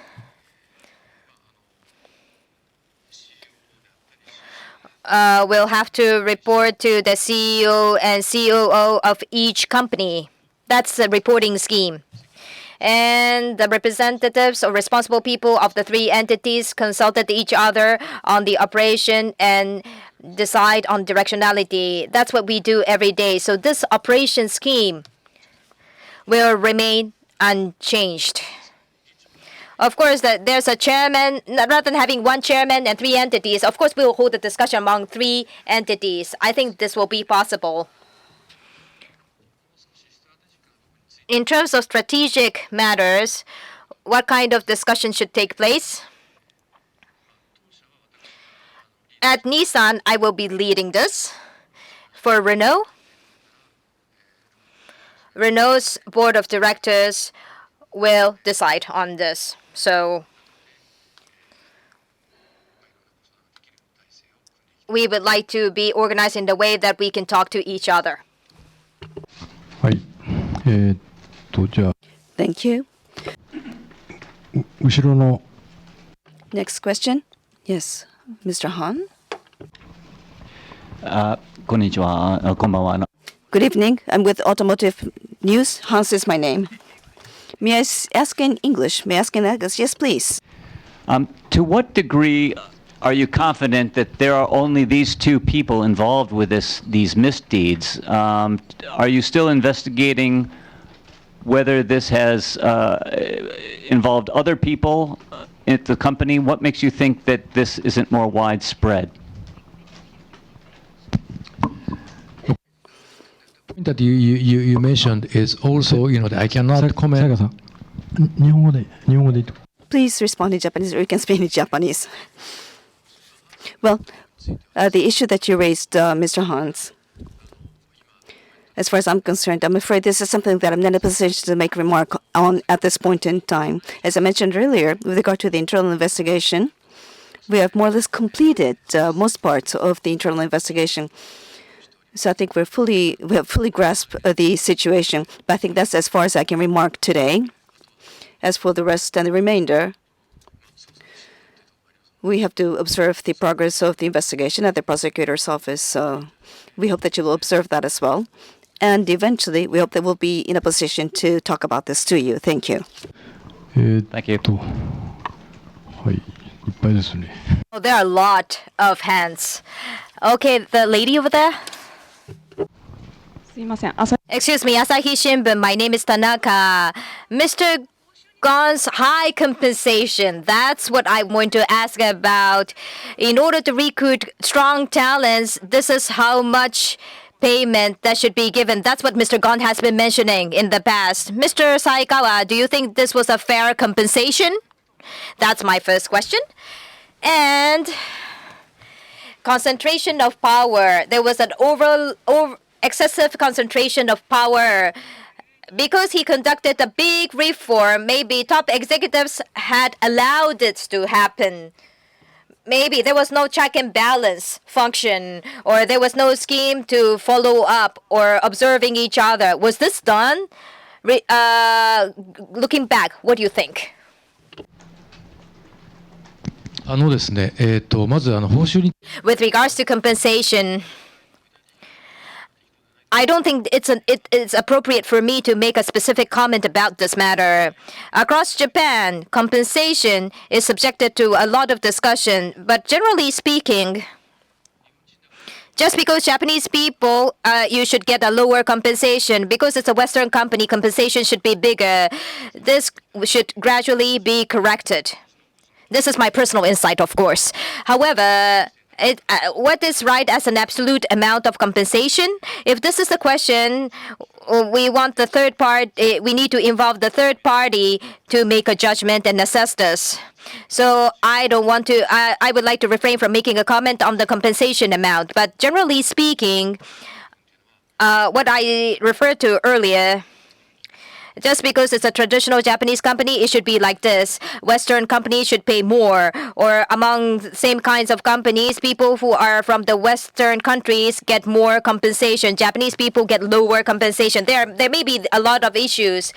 will have to report to the CEO and COO of each company. That's the reporting scheme. And the representatives or responsible people of the three entities consulted each other on the operation and decide on directionality. That's what we do every day. So this operation scheme will remain unchanged. Of course, there's a chairman. Rather than having one chairman and three entities, of course, we will hold a discussion among three entities. I think this will be possible. In terms of strategic matters, what kind of discussion should take place? At Nissan, I will be leading this. For Renault's board of directors will decide on this. So we would like to be organized in the way that we can talk to each other.
はい。じゃあ、
Thank you.
後ろの
Next question. Yes, Mr. Han.
こんにちは。こんばんは。
Good evening. I'm with Automotive News. Hans is my name. May I ask in English? May I ask in English? Yes, please.
To what degree are you confident that there are only these two people involved with these misdeeds? Are you still investigating whether this has involved other people at the company? What makes you think that this isn't more widespread?
That you mentioned is also, that I cannot
さや
comment.
かさん、日本語で言って。
Please respond in Japanese, or you can speak in Japanese. Well, the issue that you raised, Mr. Hans, as far as I'm concerned, I'm afraid this is something that I'm not in a position to make a remark on at this point in time. As I mentioned earlier, with regard to the internal investigation, we have more or less completed most parts of the internal investigation. So I think we have fully grasped the situation. But I think that's as far as I can remark today. As for the rest and the remainder, we have to observe the progress of the investigation at the prosecutor's office. So we hope that you will observe that as well. And eventually, we hope that we'll be in a position to talk about this to you. Thank you.
Thank you.
はい、いっぱいですね。
Oh, there are a lot of hands. Okay, the lady over there.
すいません。朝
Excuse me, Asahi Shimbun. My name is Tanaka. Mr. Gon's high compensation. That's what I'm going to ask about. In order to recruit strong talents, this is how much payment that should be given. That's what Mr. Gon has been mentioning in the past. Mr. Saikawa, do you think this was a fair compensation? That's my first question. And concentration of power. There was an excessive concentration of power. Because he conducted a big reform, maybe top executives had allowed it to happen. Maybe there was no check and balance function, or there was no scheme to follow up or observing each other. Was this done? Looking back, what do you think?
ですね、まず報酬に
With regards to compensation, I don't think it's appropriate for me to make a specific comment about this matter. Across Japan, compensation is subjected to a lot of discussion, but generally speaking, just because Japanese people, you should get a lower compensation. Because it's a Western company, compensation should be bigger. This should gradually be corrected. This is my personal insight, of course. However, what is right as an absolute amount of compensation? If this is the question, we want the third part. We need to involve the third party to make a judgment and assess this. So I don't want to. I would like to refrain from making a comment on the compensation amount. But generally speaking, what I referred to earlier. Just because it's a traditional Japanese company, it should be like this. Western companies should pay more. Or among the same kinds of companies, people who are from the Western countries get more compensation. Japanese people get lower compensation. There may be a lot of issues,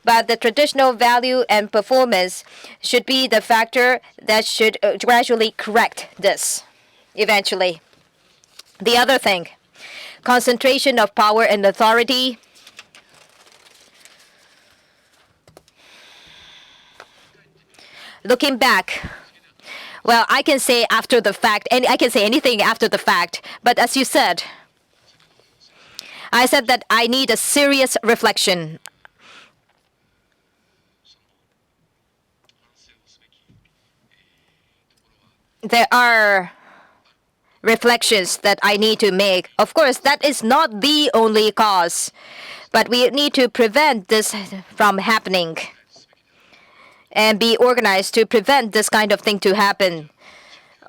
but the traditional value and performance should be the factor that should gradually correct this eventually. The other thing, concentration of power and authority. Looking back, well, I can say after the fact, and I can say anything after the fact, but as you said, I said that I need a serious reflection. There are reflections that I need to make. Of course, that is not the only cause, but we need to prevent this from happening and be organized to prevent this kind of thing to happen.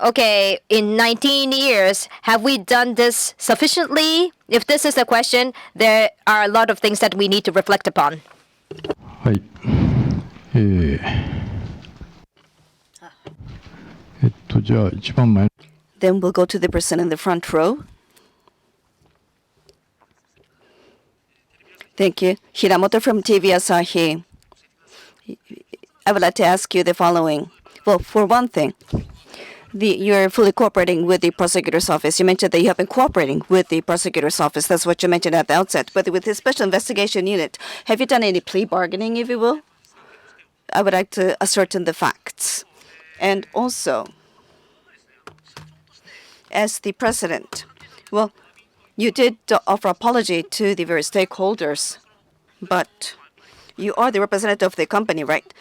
Okay, in 19 years, have we done this sufficiently? If this is the question, there are a lot of things that we need to reflect upon.
はい。じゃあ一番前。
Then we'll go to the person in the front row. Thank you. Hiramoto from TV Asahi. I would like to ask you the following. Well, for one thing, you're fully cooperating with the prosecutor's office. You mentioned that you have been cooperating with the prosecutor's office. That's what you mentioned at the outset. But with the special investigation unit, have you done any plea bargaining, if you will? I would like to ascertain the facts. And also, as the president, well, you did offer apology to the various stakeholders, but you are the representative of the company, right?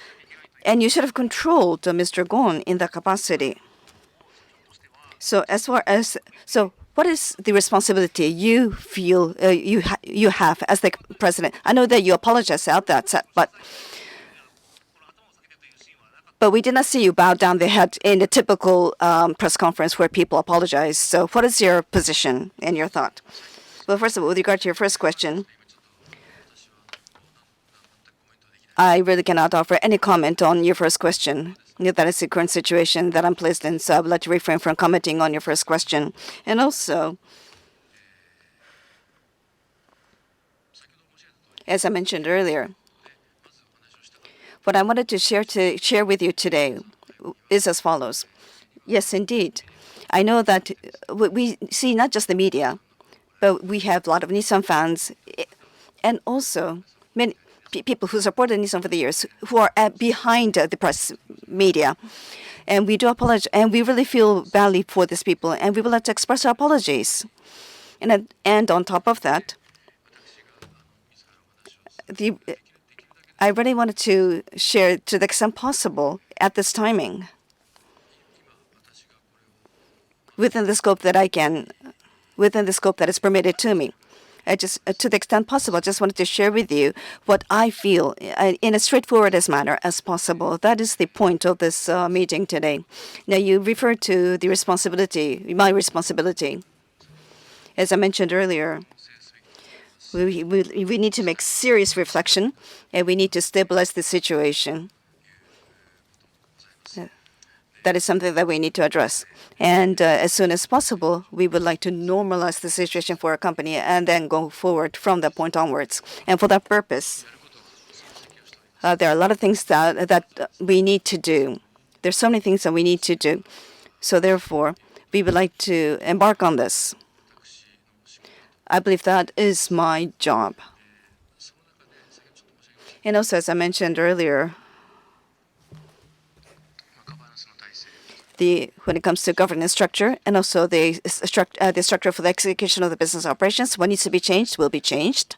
And you should have controlled Mr. Gon in that capacity. So what is the responsibility you feel you have as the president? I know that you apologized at that set, but we did not see you bow down the head in the typical press conference where people apologize. So what is your position and your thought? Well, first of all, with regard to your first question, I really cannot offer any comment on your first question. That is the current situation that I'm placed in, so I would like to refrain from commenting on your first question. And also, as I mentioned earlier, what I wanted to share with you today is as follows. Yes, indeed. I know that we see not just the media, but we have a lot of Nissan fans, and also many people who supported Nissan for the years, who are behind the press media. And we do apologize, and we really feel badly for these people, and we would like to express our apologies. And on top of that, I really wanted to share to the extent possible at this timing, within the scope that I can, within the scope that is permitted to me. I just, to the extent possible, I just wanted to share with you what I feel in as straightforward manner as possible. That is the point of this meeting today. Now, you referred to the responsibility, my responsibility. As I mentioned earlier, We need to make serious reflection, and we need to stabilize the situation. That is something that we need to address. And as soon as possible, we would like to normalize the situation for our company and then go forward from that point onwards. And for that purpose, there are a lot of things that we need to do. There's so many things that we need to do. So therefore, we would like to embark on this. I believe that is my job. And also, as I mentioned earlier, when it comes to governance structure and also the structure for the execution of the business operations, what needs to be changed will be changed.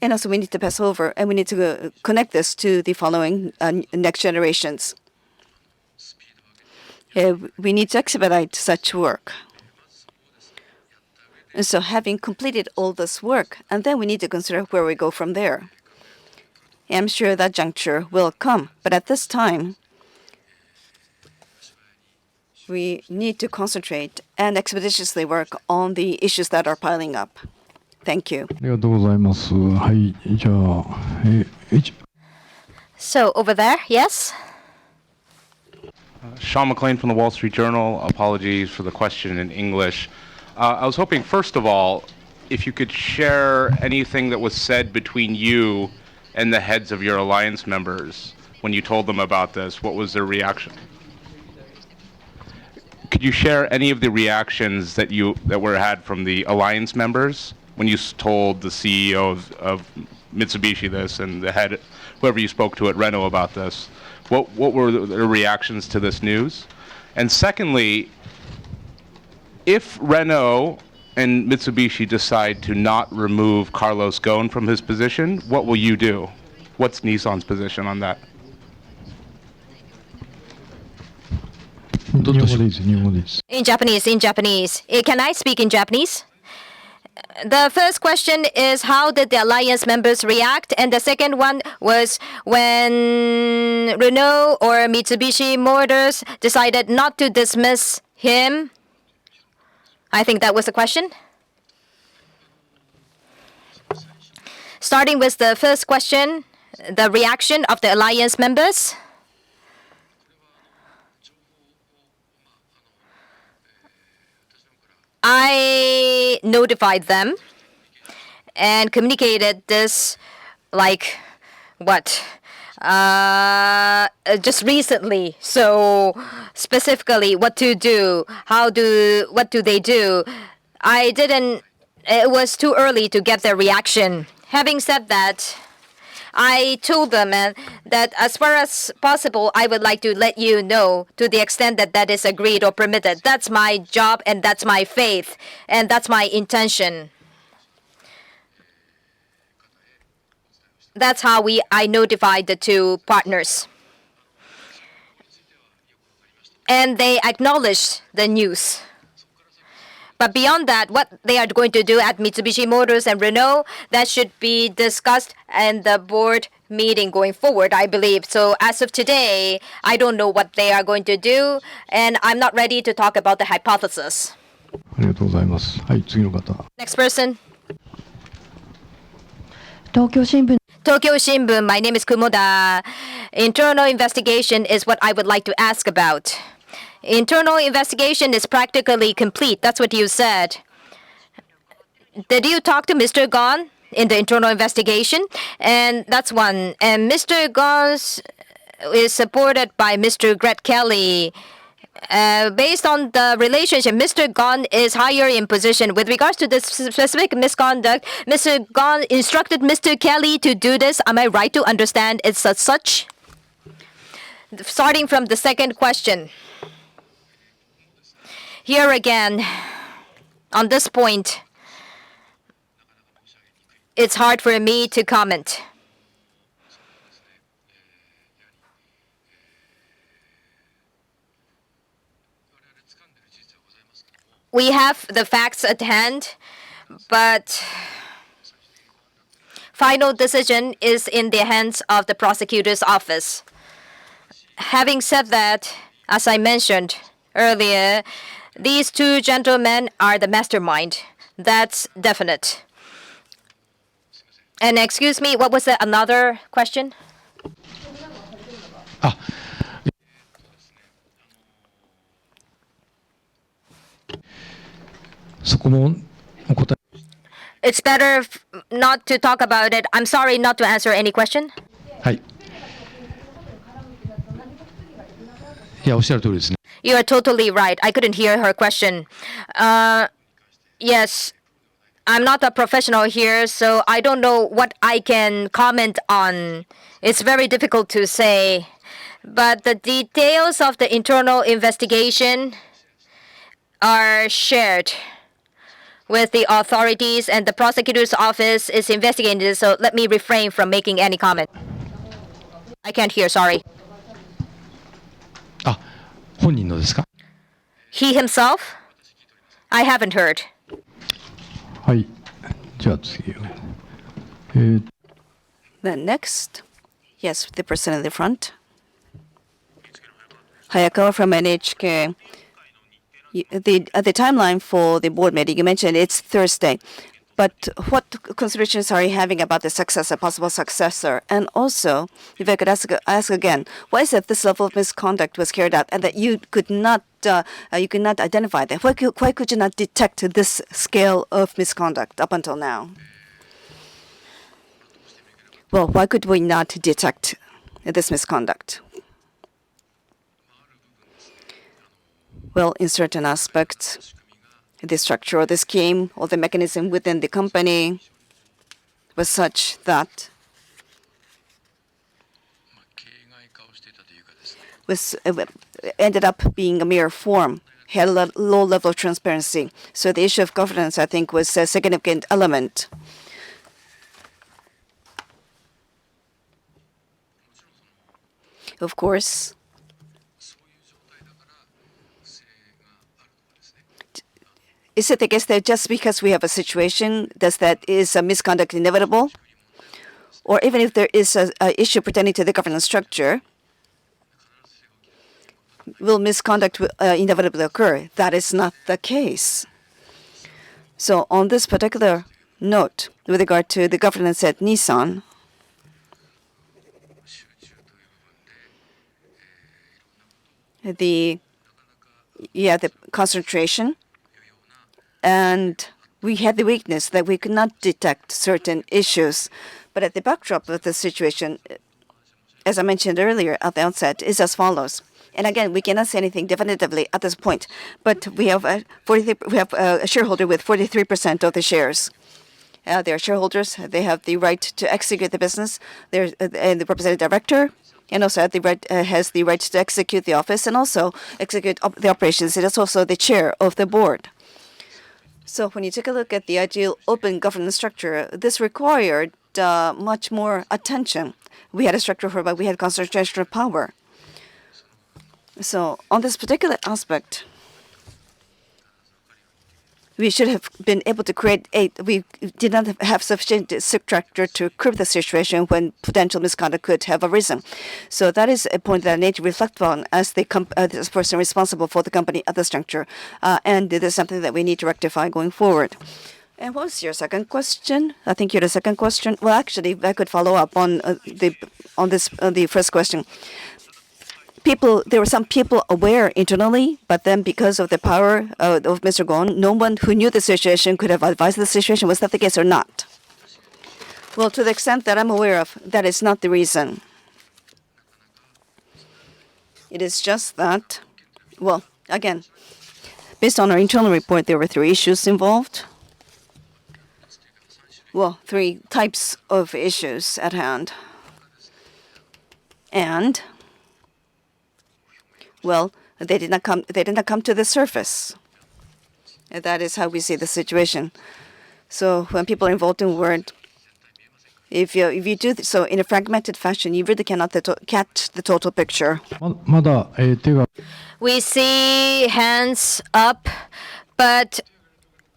And also we need to pass over and we need to connect this to the following next generations. We need to expedite such work. And so having completed all this work, and then we need to consider where we go from there. I'm sure that juncture will come, but at this time, we need to concentrate and expeditiously work on the issues that are piling up. Thank you.
ありがとうございます。はい、じゃあ、
So over there, yes?
Sean McLean from the Wall Street Journal. Apologies for the question in English. I was hoping, first of all, if you could share anything that was said between you and the heads of your alliance members when you told them about this. What was their reaction? Could you share any of the reactions that were had from the alliance members when you told the CEO of Mitsubishi this and the head, whoever you spoke to at Renault about this? What were their reactions to this news? And secondly, if Renault and Mitsubishi decide to not remove Carlos Ghosn from his position, what will you do? What's Nissan's position on that?
日本語でいいです。日本語でいいです。
In Japanese. Can I speak in Japanese? The first question is how did the alliance members react? And the second one was when Renault or Mitsubishi Motors decided not to dismiss him. I think that was the question. Starting with the first question, the reaction of the alliance members. I notified them and communicated this just recently. So specifically what to do, what do they do? It was too early to get their reaction. Having said that, I told them that as far as possible, I would like to let you know to the extent that that is agreed or permitted. That's my job and that's my faith and that's my intention. That's how I notified the two partners. And they acknowledged the news. But beyond that, what they are going to do at Mitsubishi Motors and Renault, that should be discussed in the board meeting going forward, I believe. So as of today, I don't know what they are going to do, and I'm not ready to talk about the hypothesis.
ありがとうございます。はい、次の方。
Next person.
東京新聞
Tokyo Shimbun, my name is Kumoda. Internal investigation is what I would like to ask about. Internal investigation is practically complete. That's what you said. Did you talk to Mr. Ghosn in the internal investigation? And that's one. And Mr. Ghosn is supported by Mr. Greg Kelly. Based on the relationship, Mr. Ghosn is higher in position. With regards to this specific misconduct, Mr. Ghosn instructed Mr. Kelly to do this. Am I right to understand it's as such? Starting from the second question. Here again, on this point, it's hard for me to comment. We have the facts at hand, but final decision is in the hands of the prosecutor's office. Having said that, as I mentioned earlier, these two gentlemen are the mastermind. That's definite. And excuse me, what was the another question?
あ、そこもお答え。
It's better not to talk about it. I'm sorry not to answer any question.
はい。いや、おっしゃる通りですね。
You are totally right. I couldn't hear her question. Yes, I'm not a professional here, so I don't know what I can comment on. It's very difficult to say. But the details of the internal investigation are shared with the authorities, and the prosecutor's office is investigating this, so let me refrain from making any comment. I can't hear, sorry.
あ、本人のですか。
He himself? I haven't heard.
はい。じゃあ次。
Then next, yes, the person in the front. Hayakawa from NHK. The timeline for the board meeting, you mentioned it's Thursday. But what considerations are you having about the successor, possible successor? And also, if I could ask again, why is it this level of misconduct was carried out and that you could not identify that? Why could you not detect this scale of misconduct up until now? Well, why could we not detect this misconduct? Well, in certain aspects, the structure or the scheme or the mechanism within the company was such that ended up being a mere form, had a low level of transparency. So the issue of governance, I think, was a significant element. Of course, is it the case that just because we have a situation, is a misconduct inevitable? Or even if there is an issue pertaining to the governance structure, will misconduct inevitably occur? That is not the case. So on this particular note, with regard to the governance at Nissan, the concentration, and we had the weakness that we could not detect certain issues. But at the backdrop of the situation, as I mentioned earlier at the outset, is as follows. And again, we cannot say anything definitively at this point. But we have a shareholder with 43% of the shares. They are shareholders. They have the right to execute the business. And the representative director, and also has the right to execute the office and also execute the operations. It is also the chair of the board. So when you take a look at the ideal open governance structure, this required much more attention. We had a structure whereby we had concentration of power. So on this particular aspect, we should have been able to we did not have sufficient structure to curb the situation when potential misconduct could have arisen. So that is a point that I need to reflect on as the this person responsible for the company at this juncture. And it is something that we need to rectify going forward. And what was your second question? I think you had a second question. Well, actually, I could follow up on the first question. There were some people aware internally, but then because of the power of Mr. Gon, no one who knew the situation could have advised the situation. Was that the case or not? Well, to the extent that I'm aware of, that is not the reason. It is just that, well, again, based on our internal report, there were 3 issues involved. Well, 3 types of issues at hand. And well, they did not come to the surface. That is how we see the situation. So when people are involved in word, if you do so in a fragmented fashion, you really cannot catch the total picture.
まだ、手が
We see hands up, but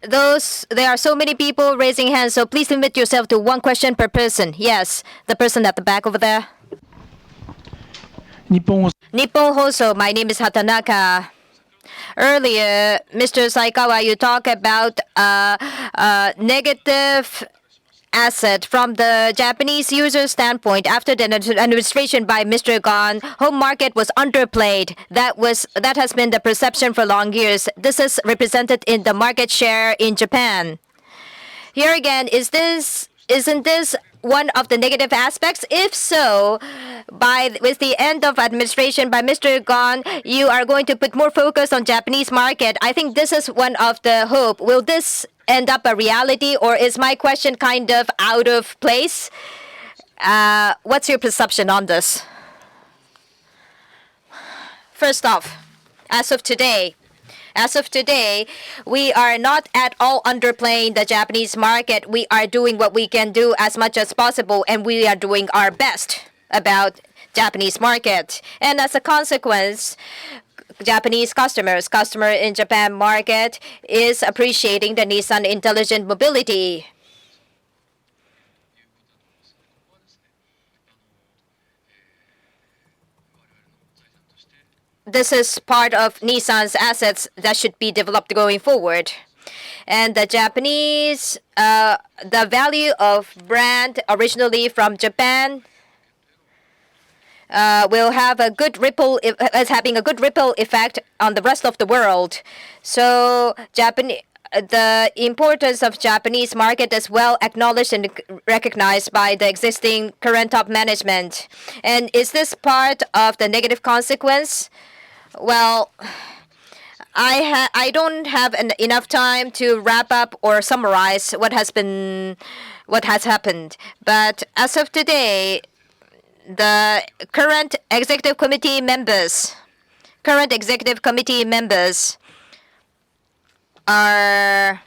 there are so many people raising hands, so please limit yourself to 1 question per person. Yes, the person at the back over there.
日本を
Nippon Hoso, my name is Hatanaka. Earlier, Mr. Saikawa, you talk about negative asset from the Japanese user standpoint. After the administration by Mr. Gon, home market was underplayed. That has been the perception for long years. This is represented in the market share in Japan. Here again, isn't this one of the negative aspects? If so, with the end of administration by Mr. Gon, you are going to put more focus on Japanese market. I think this is one of the hope. Will this end up a reality, or is my question kind of out of place? What's your perception on this? First off, as of today, we are not at all underplaying the Japanese market. We are doing what we can do as much as possible, and we are doing our best about Japanese market. And as a consequence, Japanese customer in Japan market is appreciating the Nissan Intelligent Mobility. This is part of Nissan's assets that should be developed going forward. And the Japanese, the value of brand originally from Japan will have a good ripple, is having a good ripple effect on the rest of the world. So the importance of Japanese market is well acknowledged and recognized by the existing current top management. And is this part of the negative consequence? Well, I don't have enough time to wrap up or summarize what has happened. But as of today, the current executive committee members are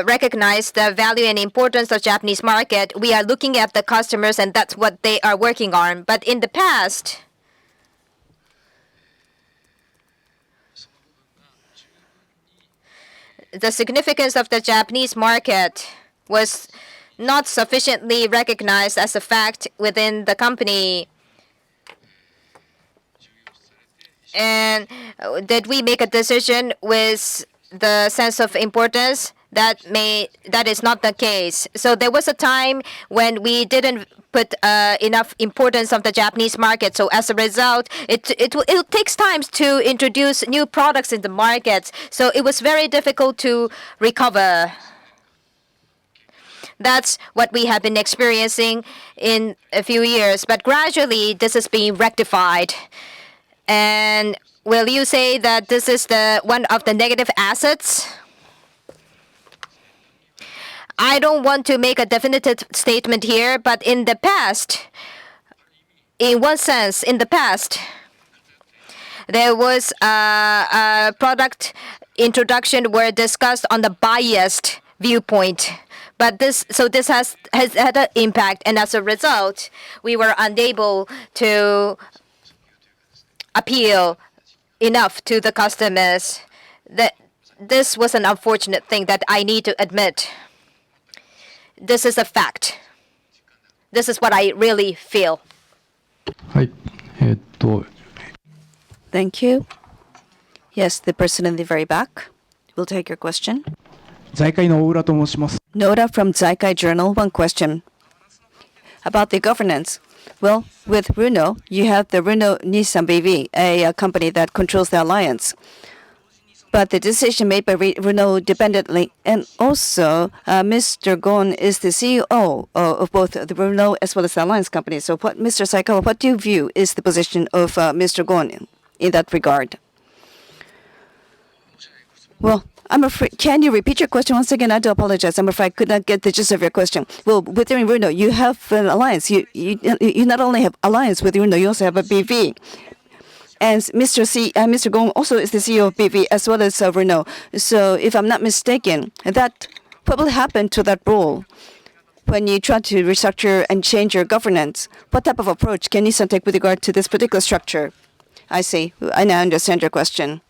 recognize the value and importance of Japanese market. We are looking at the customers, and that's what they are working on. But in the past, the significance of the Japanese market was not sufficiently recognized as a fact within the company. And did we make a decision with the sense of importance? That is not the case. So there was a time when we didn't put enough importance of the Japanese market. So as a result, it takes time to introduce new products in the market. So it was very difficult to recover. That's what we have been experiencing in a few years. But gradually, this is being rectified. And will you say that this is one of the negative assets? I don't want to make a definitive statement here, but in the past, in one sense, there was a product introduction where discussed on the biased viewpoint. But this has had an impact, and as a result, we were unable to appeal enough to the customers. This was an unfortunate thing that I need to admit. This is a fact. This is what I really feel.
はい。
Thank you. Yes, the person in the very back will take your question.
財界の大浦と申します。
Noda from Zaikai Journal. One question about the governance. Well, with Renault, you have the Renault Nissan BV, a company that controls the alliance. But the decision made by Renault dependently, and also Mr. Gon is the CEO of both the Renault as well as the alliance company. So, Mr. Saikawa, what do you view is the position of Mr. Gon in that regard? Well, I'm afraid. Can you repeat your question once again? I do apologize. I'm afraid I could not get the gist of your question. Well, within Renault, you have an alliance. You not only have alliance with Renault, you also have a BV. And Mr. Gong also is the CEO of BV as well as Renault. So if I'm not mistaken, that what will happen to that role when you try to restructure and change your governance? What type of approach can Nissan take with regard to this particular structure? I see. I now understand your question.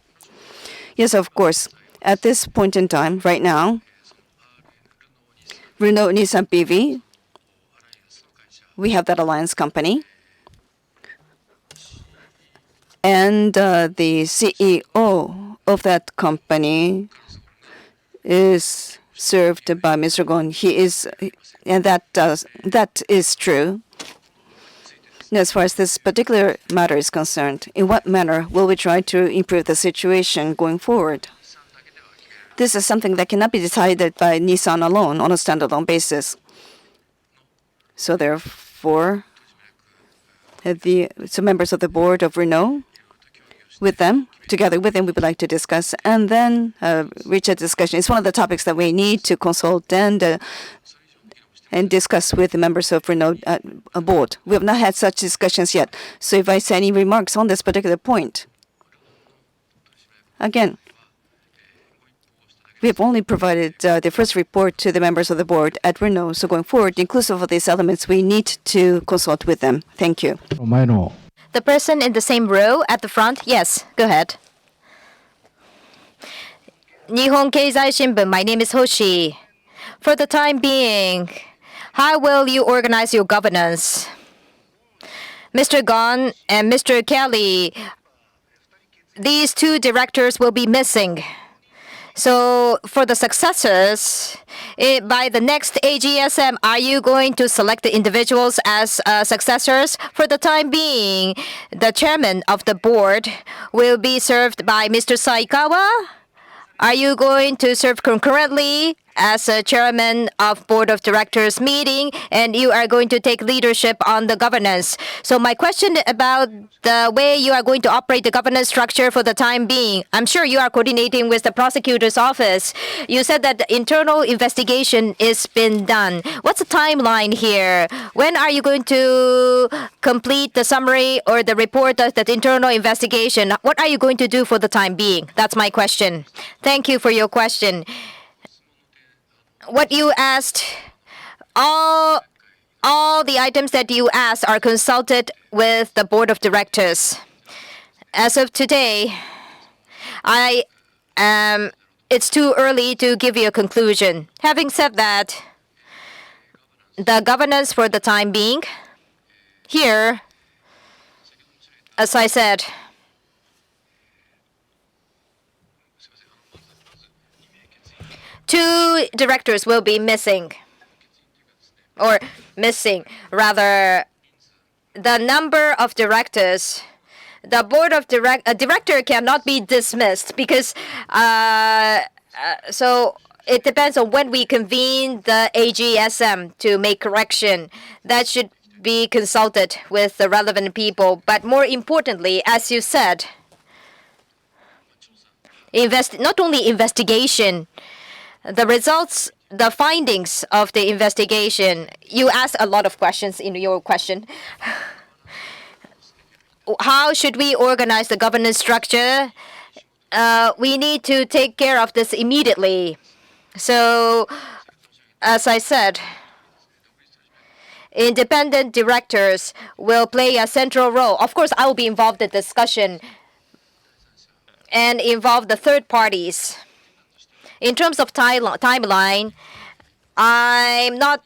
Yes, of course. At this point in time, right now, Renault Nissan BV, we have that alliance company. and the CEO of that company is served by Mr. Gon. He is, and that is true. Now, as far as this particular matter is concerned, in what manner will we try to improve the situation going forward? This is something that cannot be decided by Nissan alone on a standalone basis. So therefore, some members of the board of Renault, together with them, we would like to discuss and then reach a discussion. It's one of the topics that we need to consult and discuss with the members of Renault board. We have not had such discussions yet. So if I say any remarks on this particular point, again, we have only provided the first report to the members of the board at Renault. So going forward, inclusive of these elements, we need to consult with them. Thank you.
前の
The person in the same row at the front? Yes, go ahead. Nihon Keizai Shimbun, my name is Hoshi. For the time being, how will you organize your governance? Mr. Gon and Mr. Kelly, these two directors will be missing. So for the successors, by the next AGSM, are you going to select the individuals as successors? For the time being, the chairman of the board will be served by Mr. Saikawa. Are you going to serve concurrently as a chairman of board of directors meeting, and you are going to take leadership on the governance? So my question about the way you are going to operate the governance structure for the time being, I'm sure you are coordinating with the prosecutor's office. You said that the internal investigation is been done. What's the timeline here? When are you going to complete the summary or the report of that internal investigation? What are you going to do for the time being? That's my question. Thank you for your question. What you asked, all the items that you asked are consulted with the board of directors. As of today, it's too early to give you a conclusion. Having said that, the governance for the time being, here, as I said, two directors will be missing. Or missing, rather, the number of directors. The board of director cannot be dismissed because so it depends on when we convene the AGSM to make correction. That should be consulted with the relevant people. But more importantly, as you said, not only investigation, the results, the findings of the investigation. You asked a lot of questions in your question. How should we organize the governance structure? We need to take care of this immediately. So, as I said, independent directors will play a central role. Of course, I will be involved in the discussion and involve the third parties. In terms of timeline, I'm not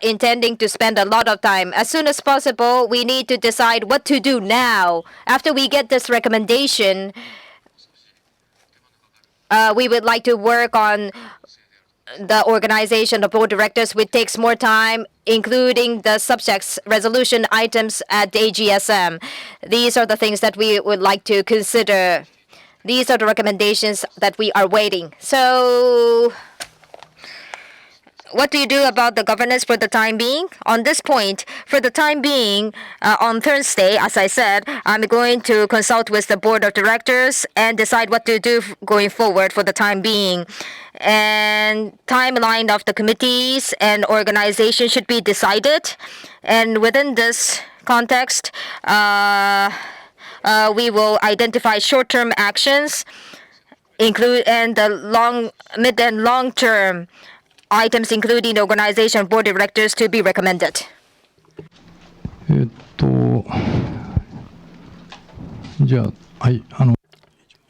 intending to spend a lot of time. As soon as possible, we need to decide what to do now. After we get this recommendation, we would like to work on the organization of board directors, which takes more time, including the subjects resolution items at the AGSM. These are the things that we would like to consider. These are the recommendations that we are waiting. So, what do you do about the governance for the time being? On this point, for the time being, on Thursday, as I said, I'm going to consult with the board of directors and decide what to do going forward for the time being. And timeline of the committees and organization should be decided. And within this context, we will identify short-term actions, and the mid and long-term items, including the organization board of directors, to be recommended.
じゃあ、はい、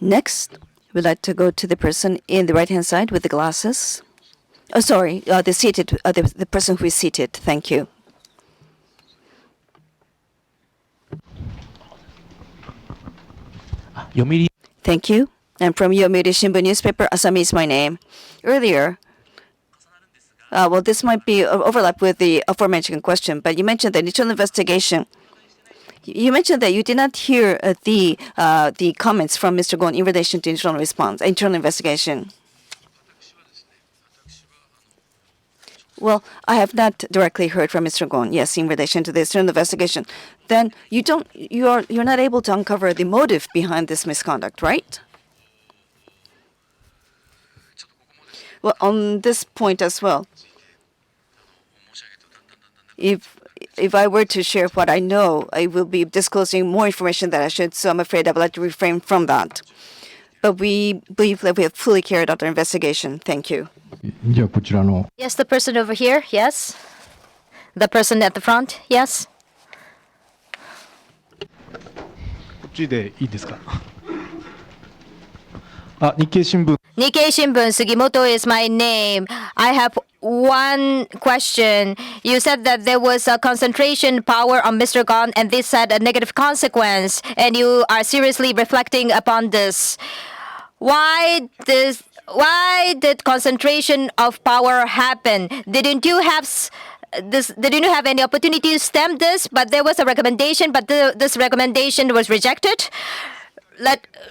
Next, we'd like to go to the person in the right-hand side with the glasses. Oh, sorry, the person who is seated. Thank you. Thank you. And from Yomiuri Shimbun newspaper, Asami is my name. Earlier, well, this might be overlap with the aforementioned question, but you mentioned the initial investigation. You mentioned that you did not hear the comments from Mr. Gon in relation to internal investigation. Well, I have not directly heard from Mr. Gon. Yes, in relation to the external investigation. Then you're not able to uncover the motive behind this misconduct, right? Well, on this point as well, if I were to share what I know, I will be disclosing more information that I should. So I'm afraid I would like to refrain from that. But we believe that we have fully carried out our investigation. Thank you.
じゃあこちらの
Yes, the person over here. Yes. The person at the front. Yes.
こっちでいいですか。日経新聞
Nikkei Shimbun, Sugimoto is my name. I have one question. You said that there was a concentration power on Mr. Gon and this had a negative consequence, and you are seriously reflecting upon this. Why did concentration of power happen? Didn't you have any opportunity to stem this? But there was a recommendation, but this recommendation was rejected.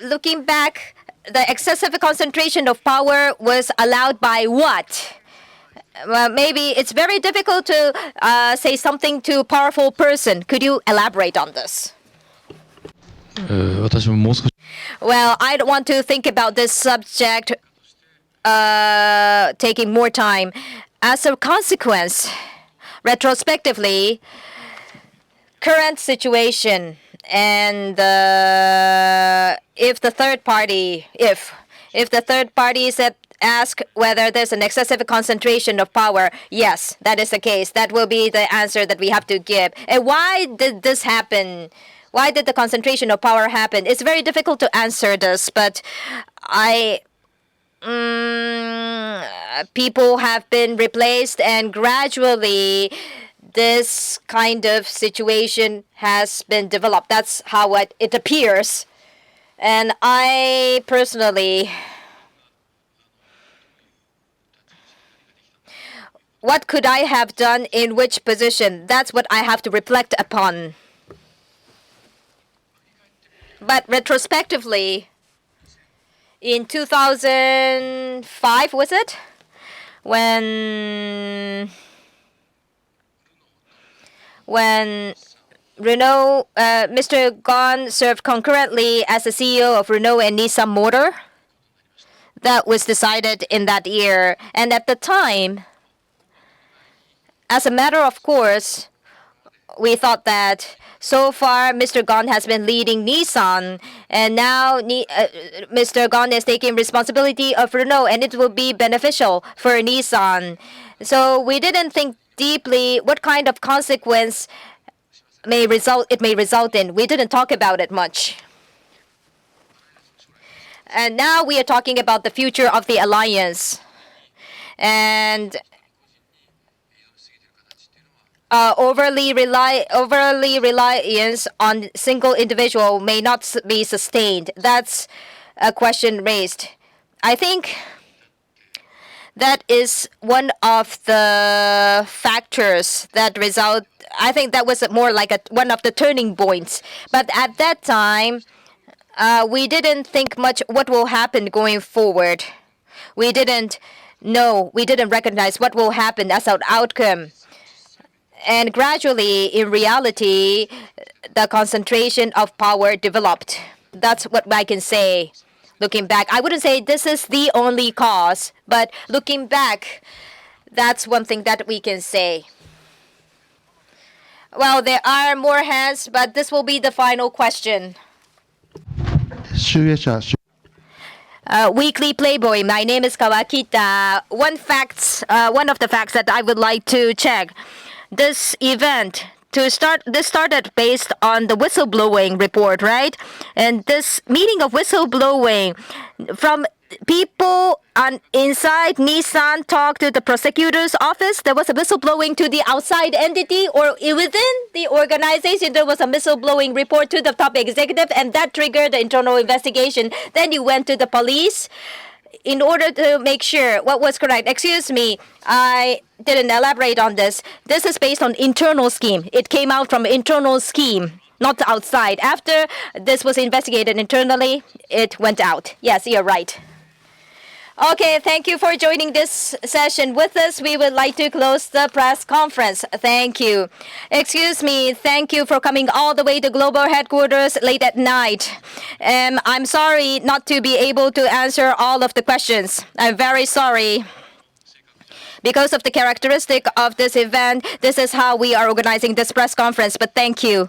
Looking back, the excessive concentration of power was allowed by what? Well, maybe it's very difficult to say something to a powerful person. Could you elaborate on this?
私ももう少し
Well, I don't want to think about this subject taking more time. As a consequence, retrospectively, current situation and if the third party said ask whether there's an excessive concentration of power, yes, that is the case. That will be the answer that we have to give. And why did this happen? Why did the concentration of power happen? It's very difficult to answer this, but people have been replaced, and gradually this kind of situation has been developed. That's how it appears. And I personally, what could I have done in which position? That's what I have to reflect upon. But retrospectively, in 2005, was it? When Renault, Mr. Gon served concurrently as the CEO of Renault and Nissan Motor. That was decided in that year. And at the time, as a matter of course, we thought that so far Mr. Gon has been leading Nissan, and now Mr. Gon is taking responsibility of Renault, and it will be beneficial for Nissan. So we didn't think deeply what kind of consequence it may result in. We didn't talk about it much. And now we are talking about the future of the alliance. And overly reliance on single individual may not be sustained. That's a question raised. I think that is one of the factors that result. I think that was more like one of the turning points. But at that time, we didn't think much what will happen going forward. We didn't know. We didn't recognize what will happen as an outcome. And gradually, in reality, the concentration of power developed. That's what I can say. Looking back, I wouldn't say this is the only cause, but looking back, that's one thing that we can say. Well, there are more hands, but this will be the final question. Weekly Playboy. My name is Kawakita. One of the facts that I would like to check. This event started based on the whistleblowing report, right? And this meeting of whistleblowing, from people inside Nissan talked to the prosecutor's office. There was a whistleblowing to the outside entity, or within the organization, there was a whistleblowing report to the top executive, and that triggered the internal investigation. Then you went to the police in order to make sure what was correct. Excuse me, I didn't elaborate on this. This is based on internal scheme. It came out from internal scheme, not outside. After this was investigated internally, it went out. Yes, you're right. Okay, thank you for joining this session with us. We would like to close the press conference. Thank you. Excuse me, thank you for coming all the way to global headquarters late at night. I'm sorry not to be able to answer all of the questions. I'm very sorry. Because of the characteristic of this event, this is how we are organizing this press conference, but thank you.